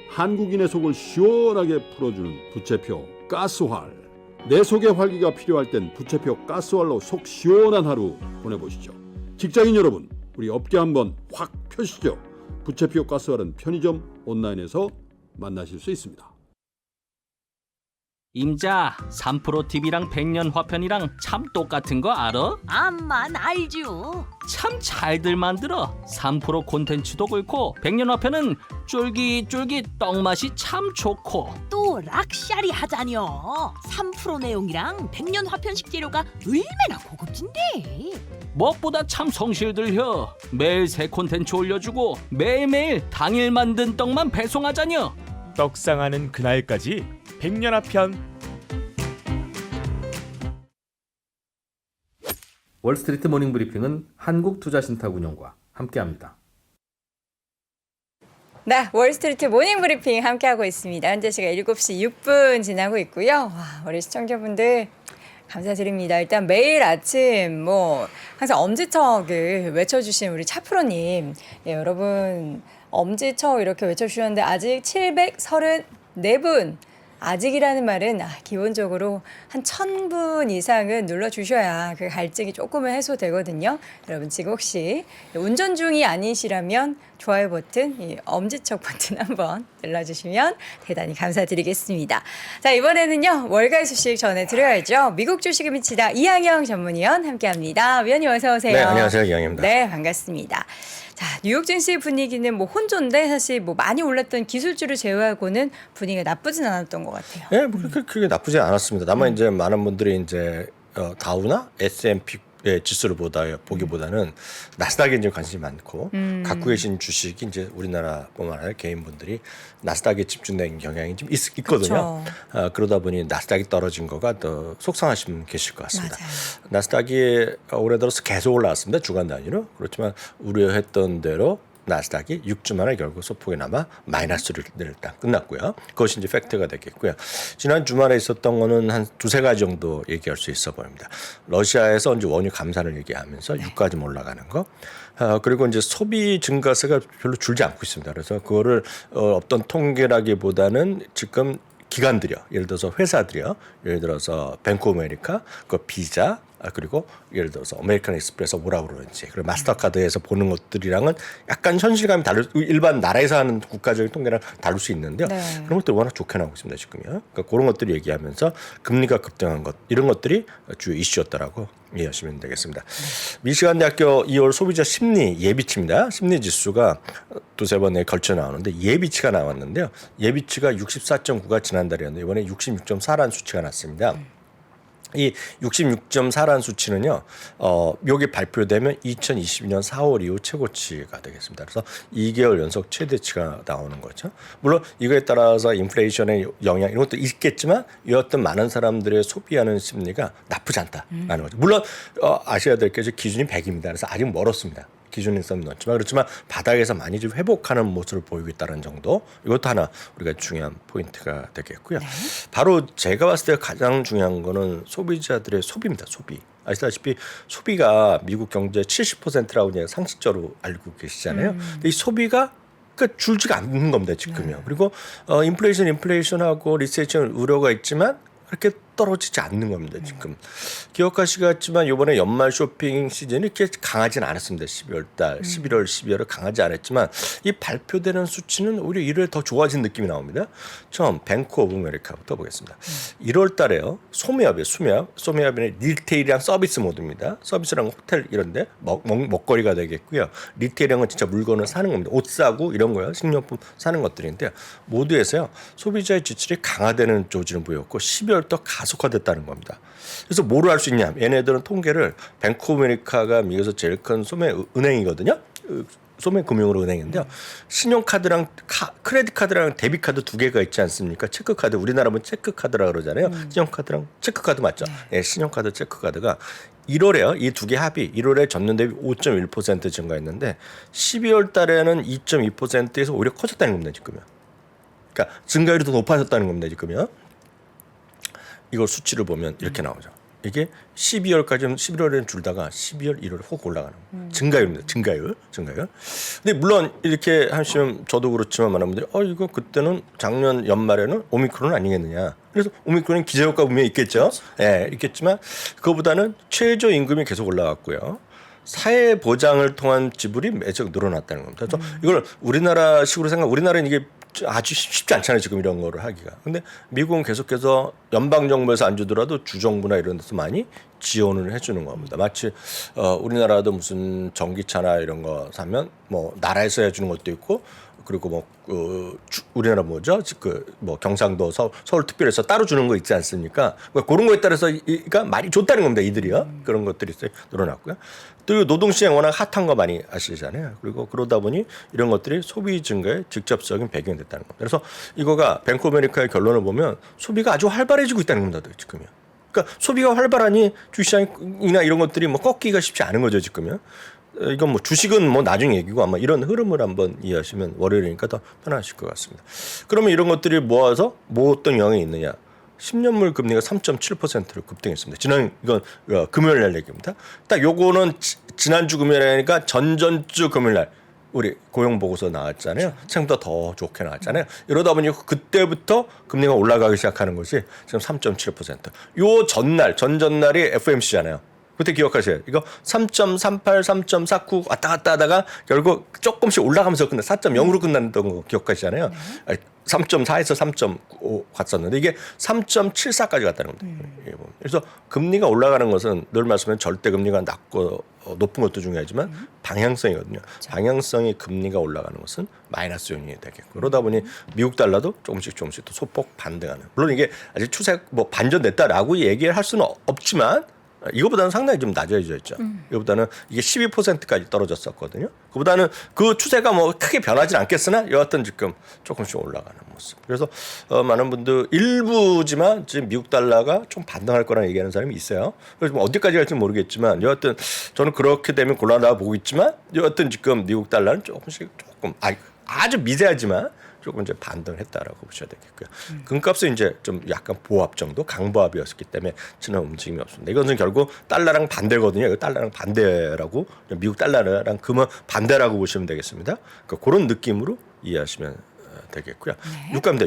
한국인의 속을 시원하게 풀어주는 부채표 가스활. 내 속의 활기가 필요할 땐 부채표 가스왈로 속 시원한 하루 보내보시죠. 직장인 여러분, 우리 업계 한번 확 펴시죠. 부채표 가스왈은 편의점 온라인에서 만나실 수 있습니다. 임자, 3프로 TV랑 백년 화편이랑 참 똑같은 거 알아? 암만 알죠. 참 잘들 만들어. 3프로 콘텐츠도 그렇고 백년 화편은 쫄깃쫄깃 떡맛이 참 좋고. 또 락샤리 하자뇨. 3프로 내용이랑 백년 화편식 재료가 얼마나 고급진데. 무엇보다 참 성실들혀. 매일 새 콘텐츠 올려주고 매일매일 당일 만든 떡만 배송하자뇨. 떡상하는 그날까지 백년화편. 월스트리트 모닝 브리핑은 한국투자신탁운용과 함께합니다. 네, 월스트리트 모닝 브리핑 함께하고 있습니다. 현재 시각 7시 6분 지나고 있고요. 와, 우리 시청자분들 감사드립니다. 일단 매일 아침 항상 엄지척을 외쳐주신 우리 차프로님, 예, 여러분 엄지척 이렇게 외쳐주셨는데 아직 734분. 아직이라는 말은 기본적으로 한 1000분 이상은 눌러주셔야 그 갈증이 조금은 해소되거든요. 여러분 지금 혹시 운전 중이 아니시라면 좋아요 버튼, 이 엄지척 버튼 한번 눌러주시면 대단히 감사드리겠습니다. 자, 이번에는요 월가의 소식 전해드려야죠. 미국 주식에 미치다 이항영 전문위원 함께합니다. 위원님 어서 오세요. 네, 안녕하세요. 이항영입니다. 네, 반갑습니다. 자, 뉴욕 증시 분위기는 혼조인데 사실 많이 올랐던 기술주를 제외하고는 분위기가 나쁘진 않았던 것 같아요. 네, 그렇게 크게 나쁘지 않았습니다. 다만 이제 많은 분들이 이제 다우나 S&P 지수를 보기보다는 나스닥에 이제 관심이 많고 갖고 계신 주식이 이제 우리나라뿐만 아니라 개인분들이 나스닥에 집중된 경향이 좀 있거든요. 그러다 보니 나스닥이 떨어진 거가 더 속상하신 분 계실 것 같습니다. 맞아요. 나스닥이 올해 들어서 계속 올라왔습니다. 주간 단위로. 그렇지만 우려했던 대로 나스닥이 6주 만에 결국 소폭이 남아 마이너스를 일단 끝났고요. 그것이 이제 팩트가 되겠고요. 지난 주말에 있었던 거는 한 두세 가지 정도 얘기할 수 있어 보입니다. 러시아에서 이제 원유 감산을 얘기하면서 유가좀 올라가는 거. 그리고 이제 소비 증가세가 별로 줄지 않고 있습니다. 그래서 그거를 어떤 통계라기보다는 지금 기관들이요. 예를 들어서 회사들이요. 예를 들어서 뱅크 오브 아메리카, 그 비자, 그리고 예를 들어서 아메리칸 익스프레스 뭐라고 그러는지, 그리고 마스터카드에서 보는 것들이랑은 약간 현실감이 일반 나라에서 하는 국가적인 통계랑 다를 수 있는데요. 네. 그런 것들이 워낙 좋게 나오고 있습니다, 지금요. 그러니까 그런 것들을 얘기하면서 금리가 급등한 것, 이런 것들이 주요 이슈였다라고 이해하시면 되겠습니다. 미시간 대학교 2월 소비자 심리 예비치입니다. 심리 지수가 두세 번에 걸쳐 나오는데 예비치가 나왔는데요. 예비치가 64.9가 지난달이었는데 이번에 66.4라는 수치가 났습니다. 이 66.4라는 수치는요, 여기 발표되면 2022년 4월 이후 최고치가 되겠습니다. 그래서 2개월 연속 최대치가 나오는 거죠. 물론 이거에 따라서 인플레이션의 영향 이런 것도 있겠지만 여하튼 많은 사람들의 소비하는 심리가 나쁘지 않다라는 거죠. 물론 아셔야 될 게 기준이 100입니다. 그래서 아직 멀었습니다. 기준일성은 넣었지만 그렇지만 바닥에서 많이 좀 회복하는 모습을 보이고 있다는 정도, 이것도 하나 우리가 중요한 포인트가 되겠고요. 네. 바로 제가 봤을 때 가장 중요한 거는 소비자들의 소비입니다. 소비. 아시다시피 소비가 미국 경제의 70%라고 그냥 상식적으로 알고 계시잖아요. 근데 이 소비가 줄지가 않는 겁니다, 지금요. 그리고 인플레이션하고 리세션 우려가 있지만 그렇게 떨어지지 않는 겁니다, 지금. 기억하시겠지만 이번에 연말 쇼핑 시즌이 이렇게 강하지는 않았습니다. 12월 달, 11월, 12월은 강하지 않았지만 이 발표되는 수치는 오히려 1월 더 좋아진 느낌이 나옵니다. 처음 뱅크 오브 아메리카부터 보겠습니다. 1월 달에요. 소매업은 리테일이랑 서비스 모드입니다. 서비스랑 호텔 이런데 먹거리가 되겠고요. 리테일은 진짜 물건을 사는 겁니다. 옷 사고 이런 거요. 식료품 사는 것들인데요. 모두에서요. 소비자의 지출이 강화되는 조짐을 보였고 12월 더 가속화됐다는 겁니다. 그래서 뭐를 할 수 있냐? 얘네들은 통계를 뱅크 오브 아메리카가 미국에서 제일 큰 소매 은행이거든요. 소매 금융은행인데요. 신용카드랑 크레딧 카드랑 데뷔 카드 두 개가 있지 않습니까? 체크카드, 우리나라 보면 체크카드라 그러잖아요. 신용카드랑 체크카드 맞죠? 네, 신용카드, 체크카드가 1월에요. 이 두 개 합이 1월에 전년 대비 5.1% 증가했는데 12월 달에는 2.2%에서 오히려 커졌다는 겁니다, 지금요. 그러니까 증가율이 더 높아졌다는 겁니다, 지금요. 이걸 수치를 보면 이렇게 나오죠. 이게 12월까지는 11월에는 줄다가 12월, 1월에 혹 올라가는 거예요. 증가율입니다. 증가율. 근데 물론 이렇게 하시면 저도 그렇지만 많은 분들이 이거 그때는 작년 연말에는 오미크론은 아니겠느냐. 그래서 오미크론은 기저효과 분명히 있겠죠. 예, 있겠지만 그거보다는 최저임금이 계속 올라갔고요. 사회 보장을 통한 지불이 매적 늘어났다는 겁니다. 그래서 이걸 우리나라식으로 우리나라는 이게 아주 쉽지 않잖아요. 지금 이런 거를 하기가. 근데 미국은 계속해서 연방정부에서 안 주더라도 주정부나 이런 데서 많이 지원을 해주는 겁니다. 마치 우리나라도 무슨 전기차나 이런 거 사면 뭐 나라에서 해주는 것도 있고 그리고 우리나라 경상도 서울특별에서 따로 주는 거 있지 않습니까? 그런 거에 따라서 많이 줬다는 겁니다. 이들이요. 그런 것들이 늘어났고요. 또 노동시장 워낙 핫한 거 많이 아시잖아요. 그리고 그러다 보니 이런 것들이 소비 증가에 직접적인 배경이 됐다는 겁니다. 그래서 이거가 뱅크 오브 아메리카의 결론을 보면 소비가 아주 활발해지고 있다는 겁니다. 지금요. 그러니까 소비가 활발하니 주시장이나 이런 것들이 꺾기가 쉽지 않은 거죠. 지금요. 이건 주식은 나중에 얘기고 아마 이런 흐름을 한번 이해하시면 월요일이니까 더 편하실 것 같습니다. 그러면 이런 것들이 모아서 어떤 영향이 있느냐? 10년물 금리가 3.7%로 급등했습니다. 이건 금요일 날 얘기입니다. 딱 요거는 지난주 금요일이니까 전전주 금요일 날 우리 고용 보고서 나왔잖아요. 생각보다 더 좋게 나왔잖아요. 이러다 보니 그때부터 금리가 올라가기 시작하는 것이 지금 3.7%. 요 전전날이 FOMC잖아요. 그때 기억하세요. 이거 3.38, 3.49 왔다 갔다 하다가 결국 조금씩 올라가면서 4.0으로 끝났던 거 기억하시잖아요. 3.4에서 3.5 갔었는데 이게 3.74까지 갔다는 겁니다. 그래서 금리가 올라가는 것은 늘 말씀하는 절대 금리가 낮고 높은 것도 중요하지만 방향성이거든요. 방향성이 금리가 올라가는 것은 마이너스 요인이 되겠고 그러다 보니 미국 달러도 조금씩 또 소폭 반등하는. 물론 이게 아직 추세 반전됐다라고 얘기를 할 수는 없지만 이거보다는 상당히 좀 낮아져 있죠. 이거보다는 이게 12%까지 떨어졌었거든요. 그보다는 그 추세가 크게 변하진 않겠으나 여하튼 지금 조금씩 올라가는 모습. 그래서 많은 분들 일부지만 지금 미국 달러가 좀 반등할 거라는 얘기하는 사람이 있어요. 그래서 어디까지 갈지 모르겠지만 여하튼 저는 그렇게 되면 곤란하다 보고 있지만 여하튼 지금 미국 달러는 조금 아주 미세하지만 조금 이제 반등을 했다라고 보셔야 되겠고요. 금값은 이제 좀 약간 보합 정도, 강보합이었기 때문에 지난 움직임이 없습니다. 이것은 결국 달러랑 반대거든요. 이거 달러랑 반대라고 미국 달러랑 금은 반대라고 보시면 되겠습니다. 그러니까 그런 느낌으로 이해하시면 되겠고요. 네. 유가입니다.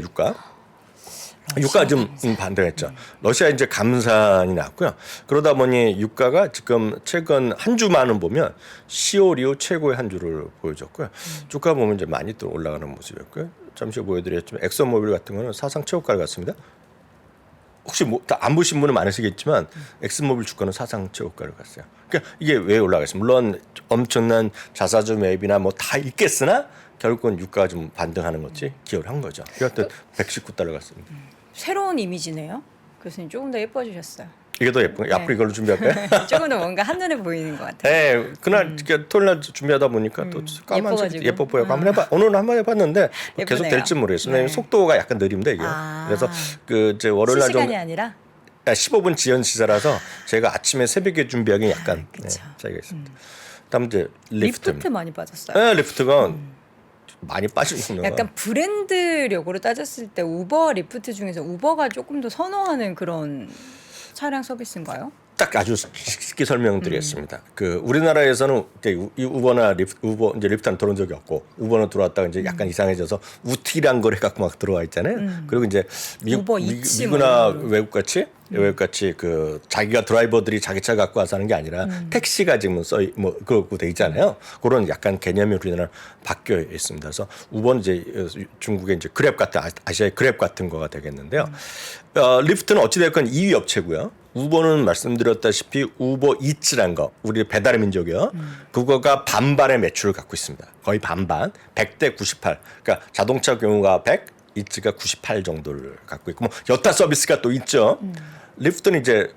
유가 좀 반등했죠. 러시아 이제 감산이 났고요. 그러다 보니 유가가 지금 최근 한 주만은 보면 10월 이후 최고의 한 주를 보여줬고요. 주가 보면 이제 많이 또 올라가는 모습이었고요. 잠시 보여드렸지만 엑선모빌 같은 거는 사상 최고가를 갔습니다. 혹시 안 보신 분은 많으시겠지만 엑슨모빌 주가는 사상 최고가를 갔어요. 그러니까 이게 왜 올라갔어요? 물론 엄청난 자사주 매입이나 다 있겠으나 결국은 유가가 좀 반등하는 것이 기여를 한 거죠. 여하튼 119달러 갔습니다. 새로운 이미지네요. 교수님 조금 더 예뻐지셨어요. 이게 더 예쁜가요? 앞으로 이걸로 준비할까요? 조금 더 뭔가 한눈에 보이는 것 같아요. 네, 그날 토요일 날 준비하다 보니까 또 까만색 예뻐 보여요. 한번 해봐. 오늘은 한번 해봤는데 계속 될지 모르겠어요. 왜냐면 속도가 약간 느립니다 이게. 그래서 이제 월요일 날 좀 시간이 아니라 15분 지연 시사라서 제가 아침에 새벽에 준비하기 약간 차이가 있습니다. 다음 이제 리프트 많이 빠졌어요. 네, 리프트가 많이 빠지는 거예요. 약간 브랜드력으로 따졌을 때 우버 리프트 중에서 우버가 조금 더 선호하는 그런 차량 서비스인가요? 딱 아주 쉽게 설명드리겠습니다. 우리나라에서는 이 우버나 우버 이제 리프트는 들어온 적이 없고 우버는 들어왔다가 이제 약간 이상해져서 우티란 걸 해갖고 막 들어와 있잖아요. 그리고 이제 미국이나 외국같이 자기가 드라이버들이 자기 차 갖고 와서 하는 게 아니라 택시가 지금 그렇고 돼 있잖아요. 그런 약간 개념이 우리나라 바뀌어 있습니다. 그래서 우버는 이제 중국의 이제 그랩 같은 아시아의 그랩 같은 거가 되겠는데요. 리프트는 어찌됐건 2위 업체고요. 우버는 말씀드렸다시피 우버 이츠란 거 우리 배달의 민족이요. 그거가 반반의 매출을 갖고 있습니다. 거의 반반 100대 98. 그러니까 자동차 경우가 100, 이츠가 98 정도를 갖고 있고 여타 서비스가 또 있죠. 리프트는 이제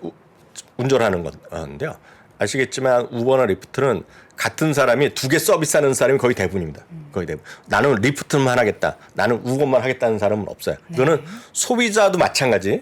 운전하는 건데요. 아시겠지만 우버나 리프트는 같은 사람이 두 개 서비스하는 사람이 거의 대부분입니다. 거의 대부분. 나는 리프트만 하겠다. 나는 우버만 하겠다는 사람은 없어요. 이거는 소비자도 마찬가지.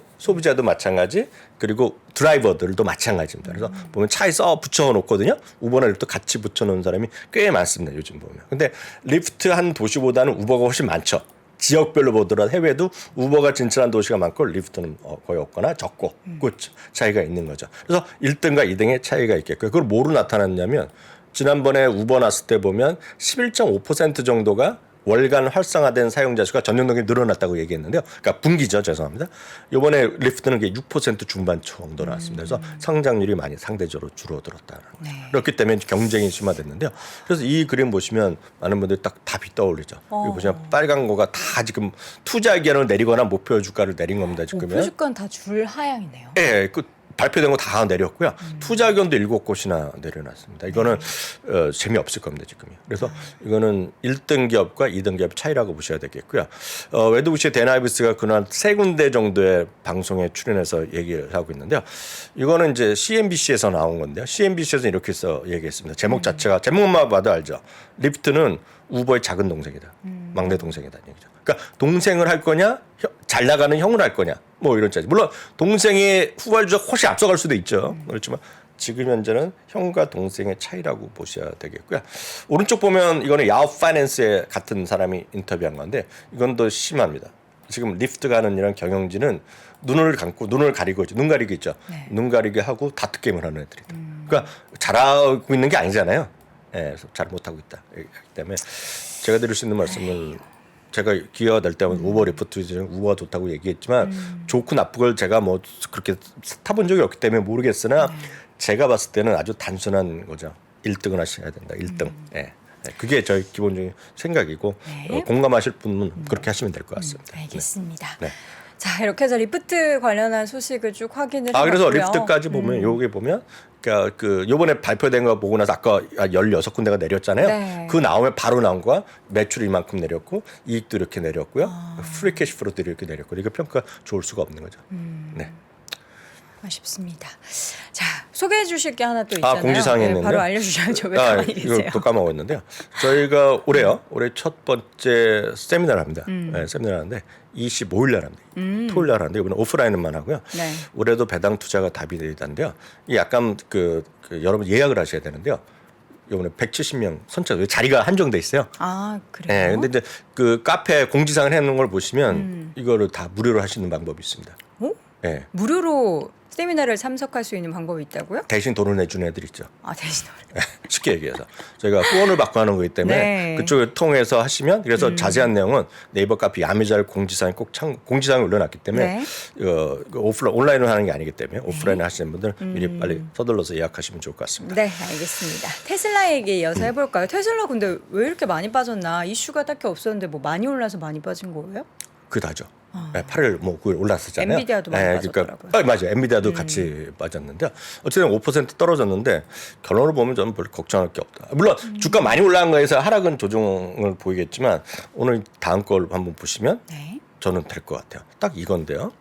그리고 드라이버들도 마찬가지입니다. 그래서 보면 차에 붙여놓거든요. 우버나 리프트 같이 붙여놓은 사람이 꽤 많습니다. 요즘 보면. 근데 리프트 한 도시보다는 우버가 훨씬 많죠. 지역별로 보더라도 해외도 우버가 진출한 도시가 많고 리프트는 거의 없거나 적고 그 차이가 있는 거죠. 그래서 1등과 2등의 차이가 있겠고요. 그걸 뭐로 나타났냐면 지난번에 우버 났을 때 보면 11.5% 정도가 월간 활성화된 사용자 수가 전년도에 늘어났다고 얘기했는데요. 그러니까 분기죠. 죄송합니다. 이번에 리프트는 6% 중반 정도 나왔습니다. 그래서 성장률이 많이 상대적으로 줄어들었다는 거죠. 그렇기 때문에 경쟁이 심화됐는데요. 그래서 이 그림 보시면 많은 분들이 딱 답이 떠올리죠. 여기 보시면 빨간 거가 다 지금 투자 의견을 내리거나 목표 주가를 내린 겁니다. 지금은. 목표 주가는 다 줄 하향이네요. 네, 그 발표된 거 다 내렸고요. 투자 의견도 7곳이나 내려놨습니다. 이거는 재미없을 겁니다, 지금요. 그래서 이거는 1등 기업과 2등 기업 차이라고 보셔야 되겠고요. 웨드부시 데나이비스가 그날 3군데 정도의 방송에 출연해서 얘기를 하고 있는데요. 이거는 이제 CNBC에서 나온 건데요. CNBC에서 이렇게 해서 얘기했습니다. 제목 자체가 제목만 봐도 알죠. 리프트는 우버의 작은 동생이다. 막내 동생이다 얘기죠. 그러니까 동생을 할 거냐, 잘 나가는 형을 할 거냐, 뭐 이런 차이. 물론 동생의 후발주자 훨씬 앞서갈 수도 있죠. 그렇지만 지금 현재는 형과 동생의 차이라고 보셔야 되겠고요. 오른쪽 보면 이거는 야후 파이낸스에 같은 사람이 인터뷰한 건데 이건 더 심합니다. 지금 리프트가 하는 이런 경영진은 눈을 감고 눈을 가리고 있죠. 눈 가리기 있죠. 눈 가리게 하고 다트 게임을 하는 애들이다. 그러니까 잘하고 있는 게 아니잖아요. 예, 그래서 잘 못하고 있다. 그렇기 때문에 제가 드릴 수 있는 말씀은 제가 기회가 될 때면 우버 리프트 우버가 좋다고 얘기했지만 좋고 나쁘고 제가 뭐 그렇게 타본 적이 없기 때문에 모르겠으나 제가 봤을 때는 아주 단순한 거죠. 1등을 하셔야 된다. 1등. 예. 그게 저희 기본적인 생각이고 공감하실 분은 그렇게 하시면 될 것 같습니다. 알겠습니다. 네. 자, 이렇게 해서 리프트 관련한 소식을 쭉 확인을 해봤고요. 그래서 리프트까지 보면 요게 보면 그러니까 그 요번에 발표된 거 보고 나서 아까 16군데가 내렸잖아요. 네. 그 나오면 바로 나온 거야. 매출이 이만큼 내렸고 이익도 이렇게 내렸고요. 프리 캐시플로도 이렇게 내렸고 이거 평가가 좋을 수가 없는 거죠. 네. 아쉽습니다. 자, 소개해 주실 게 하나 또 있잖아요. 공지사항이 있는데 바로 알려주셔야죠. 왜 가만히 계세요? 이거 또 까먹었는데요. 저희가 올해 첫 번째 세미나를 합니다. 네, 세미나를 하는데 25일 날 합니다. 토요일 날 하는데 이번에 오프라인만 하고요. 네. 올해도 배당 투자가 답이 되는데요. 약간 그 여러분 예약을 하셔야 되는데요. 이번에 170명 선착 자리가 한정돼 있어요. 아, 그래요? 네, 근데 이제 그 카페 공지사항을 해놓은 걸 보시면 이거를 다 무료로 하시는 방법이 있습니다. 어? 네. 무료로 세미나를 참석할 수 있는 방법이 있다고요? 대신 돈을 내주는 애들 있죠. 아, 대신 쉽게 얘기해서 저희가 후원을 받고 하는 거기 때문에 네. 그쪽을 통해서 하시면 그래서 자세한 내용은 네이버 카페 야매잘 공지사항에 꼭 공지사항을 올려놨기 때문에 온라인으로 하는 게 아니기 때문에 오프라인 하시는 분들 미리 빨리 서둘러서 예약하시면 좋을 것 같습니다. 네, 알겠습니다. 테슬라 얘기 이어서 해볼까요? 테슬라 근데 왜 이렇게 많이 빠졌나? 이슈가 딱히 없었는데 뭐 많이 올라서 많이 빠진 거예요? 그다죠. 8일 뭐 9일 올랐었잖아요. 엔비디아도 많이 빠졌더라고요. 맞아요. 엔비디아도 같이 빠졌는데 어쨌든 5% 떨어졌는데 결론을 보면 저는 별로 걱정할 게 없다. 물론 주가 많이 올라간 거에서 하락은 조정을 보이겠지만 오늘 다음 걸 한번 보시면 저는 될 것 같아요. 딱 이건데요.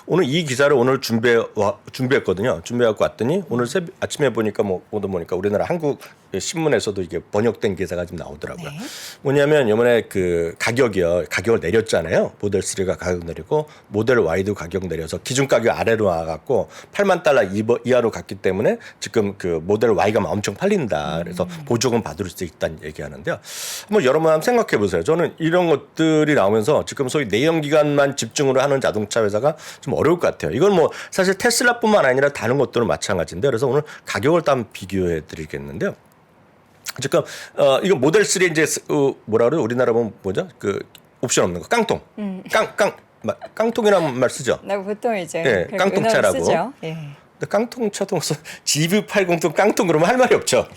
오늘 이 기사를 오늘 준비했거든요. 준비해갖고 왔더니 오늘 아침에 보니까 보니까 우리나라 한국 신문에서도 이게 번역된 기사가 좀 나오더라고요. 뭐냐면 이번에 그 가격을 내렸잖아요. 모델 3가 가격 내리고 모델 Y도 가격 내려서 기준 가격 아래로 나와갖고 8만 달러 이하로 갔기 때문에 지금 그 모델 Y가 엄청 팔린다. 그래서 보조금 받을 수 있다는 얘기하는데요. 한번 여러분 한번 생각해 보세요. 저는 이런 것들이 나오면서 지금 소위 내연기관만 집중으로 하는 자동차 회사가 좀 어려울 것 같아요. 이건 뭐 사실 테슬라뿐만 아니라 다른 것들은 마찬가지인데 그래서 오늘 가격을 또 한번 비교해 드리겠는데요. 지금 이거 모델 3 이제 뭐라 그래요? 우리나라 보면 뭐죠? 그 옵션 없는 거 깡통. 깡통이라는 말 쓰죠. 네, 보통 이제 네, 깡통차라고. 쓰죠. 예. 근데 깡통차도 GV80 깡통 그러면 할 말이 없죠.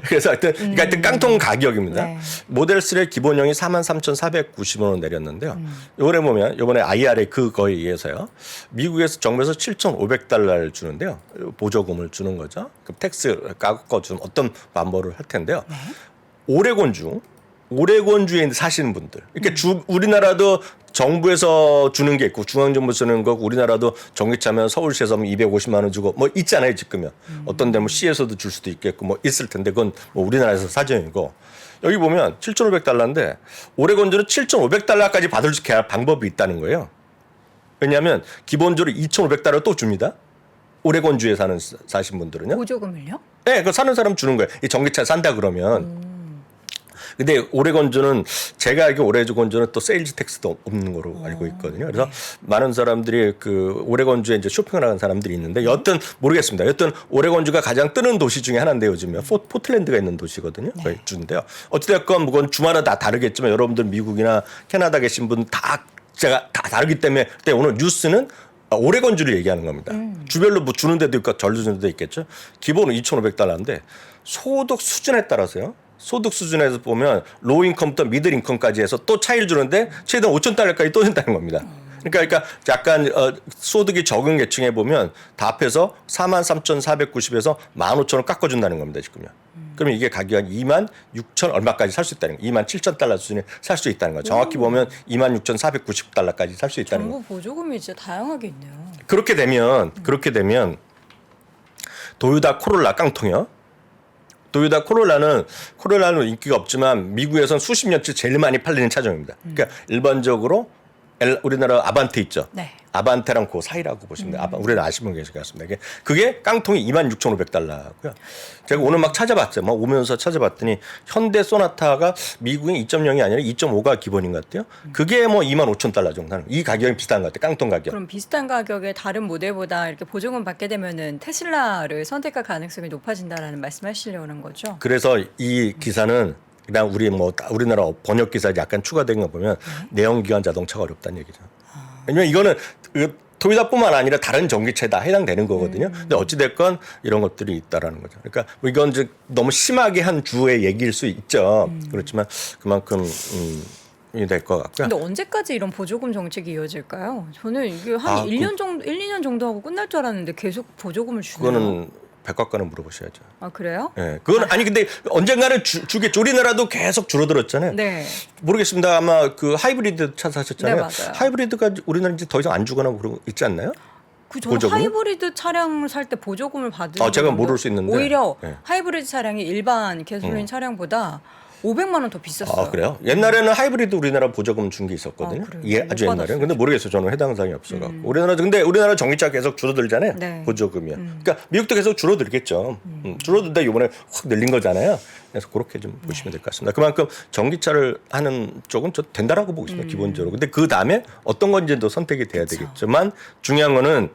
그래서 하여튼 깡통 가격입니다. 네. 모델 3의 기본형이 43,490원 내렸는데요. 이번에 보면 이번에 IRA 그거에 의해서요. 미국에서 정부에서 7,500달러를 주는데요. 보조금을 주는 거죠. 그럼 텍스 깎아주면 어떤 반발을 할 텐데요. 오레곤주에 사시는 분들. 이렇게 우리나라도 정부에서 주는 게 있고 중앙정부 쓰는 거 우리나라도 전기차면 서울시에서 250만 원 주고 뭐 있잖아요 지금요. 어떤 데는 뭐 시에서도 줄 수도 있겠고 뭐 있을 텐데 그건 뭐 우리나라에서 사정이고 여기 보면 7,500달러인데 오레곤주는 7,500달러까지 받을 방법이 있다는 거예요. 왜냐하면 기본적으로 2,500달러 또 줍니다. 오레곤주에 사신 분들은요. 보조금을요? 네, 그 사는 사람 주는 거예요. 이 전기차 산다 그러면. 근데 오레건주는 제가 알기로 오레건주는 또 세일즈 텍스도 없는 거로 알고 있거든요. 그래서 많은 사람들이 그 오레건주에 이제 쇼핑을 하는 사람들이 있는데 여튼 모르겠습니다. 여튼 오레건주가 가장 뜨는 도시 중에 하나인데 요즘에 포틀랜드가 있는 도시거든요. 거의 주인데요. 어찌됐건 그건 주마다 다 다르겠지만 여러분들 미국이나 캐나다 계신 분 다 제가 다 다르기 때문에 그때 오늘 뉴스는 오레건주를 얘기하는 겁니다. 주별로 뭐 주는 데도 있고 덜 주는 데도 있겠죠. 기본은 $2,500인데 소득 수준에 따라서요. 소득 수준에서 보면 로우 인컴부터 미들 인컴까지 해서 또 차이를 주는데 최대 $5,000까지 또 준다는 겁니다. 그러니까 약간 소득이 적은 계층에 보면 다 합해서 43,490에서 15,000원 깎아준다는 겁니다. 지금요. 그러면 이게 가격이 26,000 얼마까지 살 수 있다는 거예요. 27,000달러 수준에 살 수 있다는 거예요. 정확히 보면 26,490달러까지 살 수 있다는 거예요. 정부 보조금이 진짜 다양하게 있네요. 그렇게 되면 도요타 코롤라 깡통이요. 도요타 코롤라는 인기가 없지만 미국에선 수십 년째 제일 많이 팔리는 차종입니다. 그러니까 일반적으로 우리나라 아반떼 있죠. 네. 아반떼랑 그 사이라고 보시면 돼요. 우리는 아시는 분 계실 것 같습니다. 그게 깡통이 26,500달러고요. 제가 오늘 막 찾아봤어요. 막 오면서 찾아봤더니 현대 소나타가 미국의 2.0이 아니라 2.5가 기본인 것 같아요. 그게 뭐 25,000달러 정도 하는 이 가격이 비슷한 것 같아요. 깡통 가격. 그럼 비슷한 가격에 다른 모델보다 이렇게 보조금 받게 되면은 테슬라를 선택할 가능성이 높아진다라는 말씀하시려는 거죠? 그래서 이 기사는 그냥 우리나라 번역 기사 약간 추가된 거 보면 내연기관 자동차가 어렵다는 얘기죠. 왜냐면 이거는 토요타뿐만 아니라 다른 전기차에 다 해당되는 거거든요. 근데 어찌됐건 이런 것들이 있다라는 거죠. 그러니까 뭐 이건 이제 너무 심하게 한 주의 얘기일 수 있죠. 그렇지만 그만큼 이 될 것 같고요. 근데 언제까지 이런 보조금 정책이 이어질까요? 저는 이게 한 1년 정도, 1, 2년 정도 하고 끝날 줄 알았는데 계속 보조금을 주네요. 그거는 백악관은 물어보셔야죠. 아, 그래요? 예, 그건 아니 근데 언젠가는 주겠죠. 우리나라도 계속 줄어들었잖아요. 네. 모르겠습니다. 아마 그 하이브리드 차 사셨잖아요. 네, 맞아요. 하이브리드가 우리나라 이제 더 이상 안 주거나 그런 거 있지 않나요? 저는 보조금이? 하이브리드 차량을 살 때 보조금을 받으면 제가 모를 수 있는데. 오히려 네. 하이브리드 차량이 일반 가솔린 차량보다 500만 원 더 비쌌어요. 아, 그래요? 옛날에는 하이브리드 우리나라 보조금 준 게 있었거든요. 그래요? 예, 못 아주 옛날에. 받았어요. 근데 모르겠어요. 저는 해당 사항이 없어갖고. 우리나라 전기차 계속 줄어들잖아요. 네. 보조금이요. 그러니까 미국도 계속 줄어들겠죠. 줄어든다 이번에 확 늘린 거잖아요. 그래서 그렇게 좀 보시면 될 것 같습니다. 그만큼 전기차를 하는 쪽은 저 된다라고 보고 있습니다. 기본적으로. 근데 그 다음에 어떤 건지도 선택이 돼야 되겠지만 중요한 거는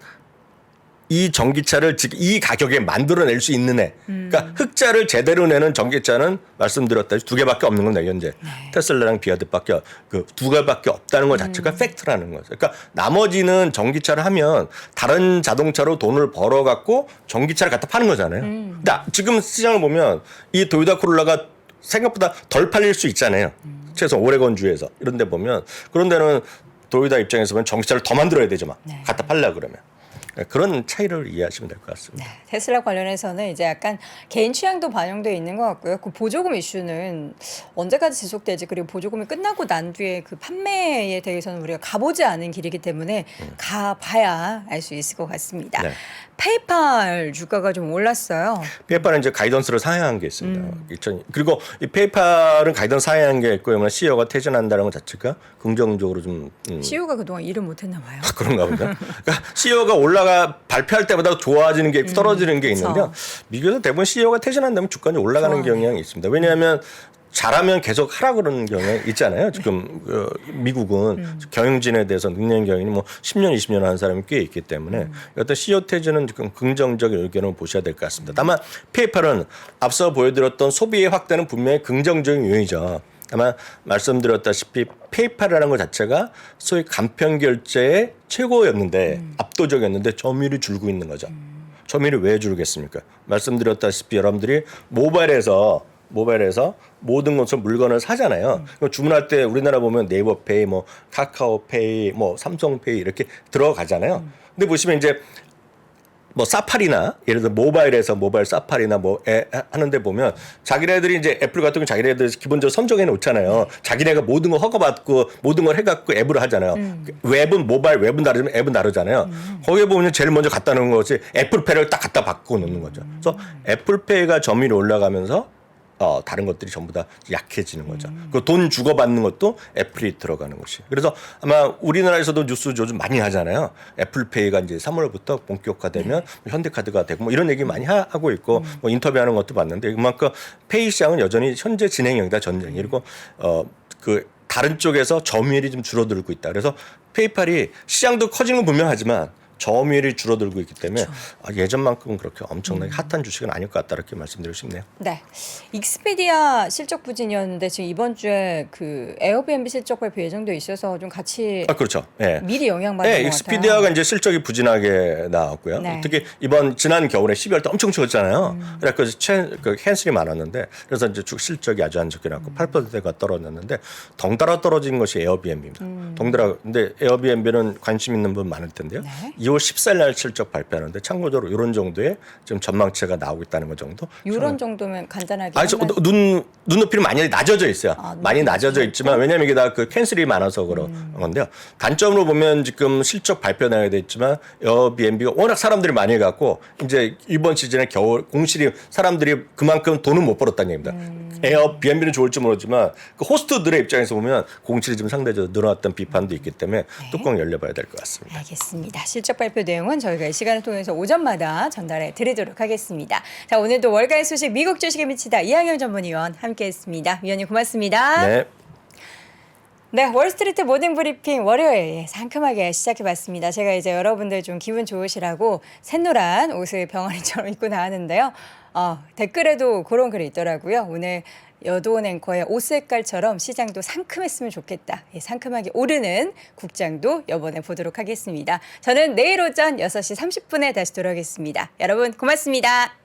이 전기차를 지금 이 가격에 만들어낼 수 있는 애. 그러니까 흑자를 제대로 내는 전기차는 말씀드렸다시피 두 개밖에 없는 겁니다. 현재 테슬라랑 비아드밖에 그 두 개밖에 없다는 것 자체가 팩트라는 거죠. 그러니까 나머지는 전기차를 하면 다른 자동차로 돈을 벌어 갖고 전기차를 갖다 파는 거잖아요. 근데 지금 시장을 보면 이 도요타 코롤라가 생각보다 덜 팔릴 수 있잖아요. 최소 오레곤주에서 이런 데 보면 그런 데는 도요타 입장에서 보면 전기차를 더 만들어야 되죠. 막 갖다 팔려 그러면. 그런 차이를 이해하시면 될 것 같습니다. 네, 테슬라 관련해서는 이제 약간 개인 취향도 반영되어 있는 것 같고요. 그 보조금 이슈는 언제까지 지속될지 그리고 보조금이 끝나고 난 뒤에 그 판매에 대해서는 우리가 가보지 않은 길이기 때문에 가봐야 알 수 있을 것 같습니다. 네. 페이팔 주가가 좀 올랐어요. 페이팔은 이제 가이던스를 상향한 게 있습니다. 그리고 이 페이팔은 가이던스 상향한 게 있고 CEO가 퇴진한다는 것 자체가 긍정적으로 좀 CEO가 그동안 일을 못했나 봐요. 그런가 보죠. 그러니까 CEO가 발표할 때보다 좋아지는 게 떨어지는 게 있는데요. 미국에서 대부분 CEO가 퇴진한다면 주가는 올라가는 경향이 있습니다. 왜냐하면 잘하면 계속 하라 그러는 경향이 있잖아요. 지금 미국은 경영진에 대해서 능력 경영이 뭐 10년, 20년 하는 사람이 꽤 있기 때문에 어떤 CEO 퇴진은 지금 긍정적인 의견을 보셔야 될 것 같습니다. 다만 페이팔은 앞서 보여드렸던 소비의 확대는 분명히 긍정적인 요인이죠. 아마 말씀드렸다시피 페이팔이라는 것 자체가 소위 간편 결제의 최고였는데 압도적이었는데 점유율이 줄고 있는 거죠. 점유율이 왜 줄겠습니까? 말씀드렸다시피 여러분들이 모바일에서 모든 것을 물건을 사잖아요. 주문할 때 우리나라 보면 네이버페이, 뭐 카카오페이, 뭐 삼성페이 이렇게 들어가잖아요. 근데 보시면 이제 뭐 사파리나 예를 들어 모바일에서 모바일 사파리나 뭐 하는데 보면 자기네들이 이제 애플 같은 거 자기네들 기본적으로 선정해 놓잖아요. 자기네가 모든 거 허가받고 모든 걸 해갖고 앱으로 하잖아요. 웹은 모바일 웹은 다르지만 앱은 다르잖아요. 거기에 보면 제일 먼저 갖다 놓은 것이 애플페이를 딱 갖다 바꾸고 놓는 거죠. 그래서 애플페이가 점유율이 올라가면서 다른 것들이 전부 다 약해지는 거죠. 그 돈 주고받는 것도 애플이 들어가는 것이. 그래서 아마 우리나라에서도 뉴스 요즘 많이 하잖아요. 애플페이가 이제 3월부터 본격화되면 현대카드가 되고 뭐 이런 얘기 많이 하고 있고 뭐 인터뷰하는 것도 봤는데 그만큼 페이 시장은 여전히 현재 진행형이다 전쟁이. 그리고 그 다른 쪽에서 점유율이 좀 줄어들고 있다. 그래서 페이팔이 시장도 커지는 건 분명하지만 점유율이 줄어들고 있기 때문에 예전만큼은 그렇게 엄청나게 핫한 주식은 아닐 것 같다 이렇게 말씀드리고 싶네요. 네, 익스피디아 실적 부진이었는데 지금 이번 주에 그 에어비앤비 실적 발표 예정돼 있어서 좀 같이 그렇죠. 예. 미리 영향받는 것 같아요. 익스피디아가 이제 실적이 부진하게 나왔고요. 네. 특히 이번 지난 겨울에 12월 때 엄청 추웠잖아요. 그래서 캔슬이 많았는데 그래서 이제 주 실적이 아주 안 좋게 나왔고 8%가 떨어졌는데 덩달아 떨어진 것이 에어비앤비입니다. 덩달아 근데 에어비앤비는 관심 있는 분 많을 텐데요. 네. 2월 14일 날 실적 발표하는데 참고적으로 이런 정도의 좀 전망치가 나오고 있다는 것 정도. 이런 정도면 간단하게. 눈높이는 많이 낮아져 있어요. 많이 낮아져 있지만 왜냐하면 이게 다 그 캔슬이 많아서 그런 건데요. 단점으로 보면 지금 실적 발표 나야 됐지만 에어비앤비가 워낙 사람들이 많이 갖고 이제 이번 시즌에 겨울 공실이 사람들이 그만큼 돈은 못 벌었다는 얘기입니다. 에어비앤비는 좋을지 모르지만 그 호스트들의 입장에서 보면 공실이 좀 상대적으로 늘어났던 비판도 있기 때문에 뚜껑 열려봐야 될 것 같습니다. 알겠습니다. 실적 발표 내용은 저희가 이 시간을 통해서 오전마다 전달해 드리도록 하겠습니다. 자, 오늘도 월가의 소식 미국 주식에 미치다 이항영 전문위원 함께했습니다. 위원님 고맙습니다. 네. 네, 월스트리트 모닝 브리핑 월요일 상큼하게 시작해봤습니다. 제가 이제 여러분들 좀 기분 좋으시라고 샛노란 옷을 병아리처럼 입고 나왔는데요. 댓글에도 그런 글이 있더라고요. 오늘 여도원 앵커의 옷 색깔처럼 시장도 상큼했으면 좋겠다. 상큼하게 오르는 국장도 이번에 보도록 하겠습니다. 저는 내일 오전 6시 30분에 다시 돌아오겠습니다. 여러분 고맙습니다.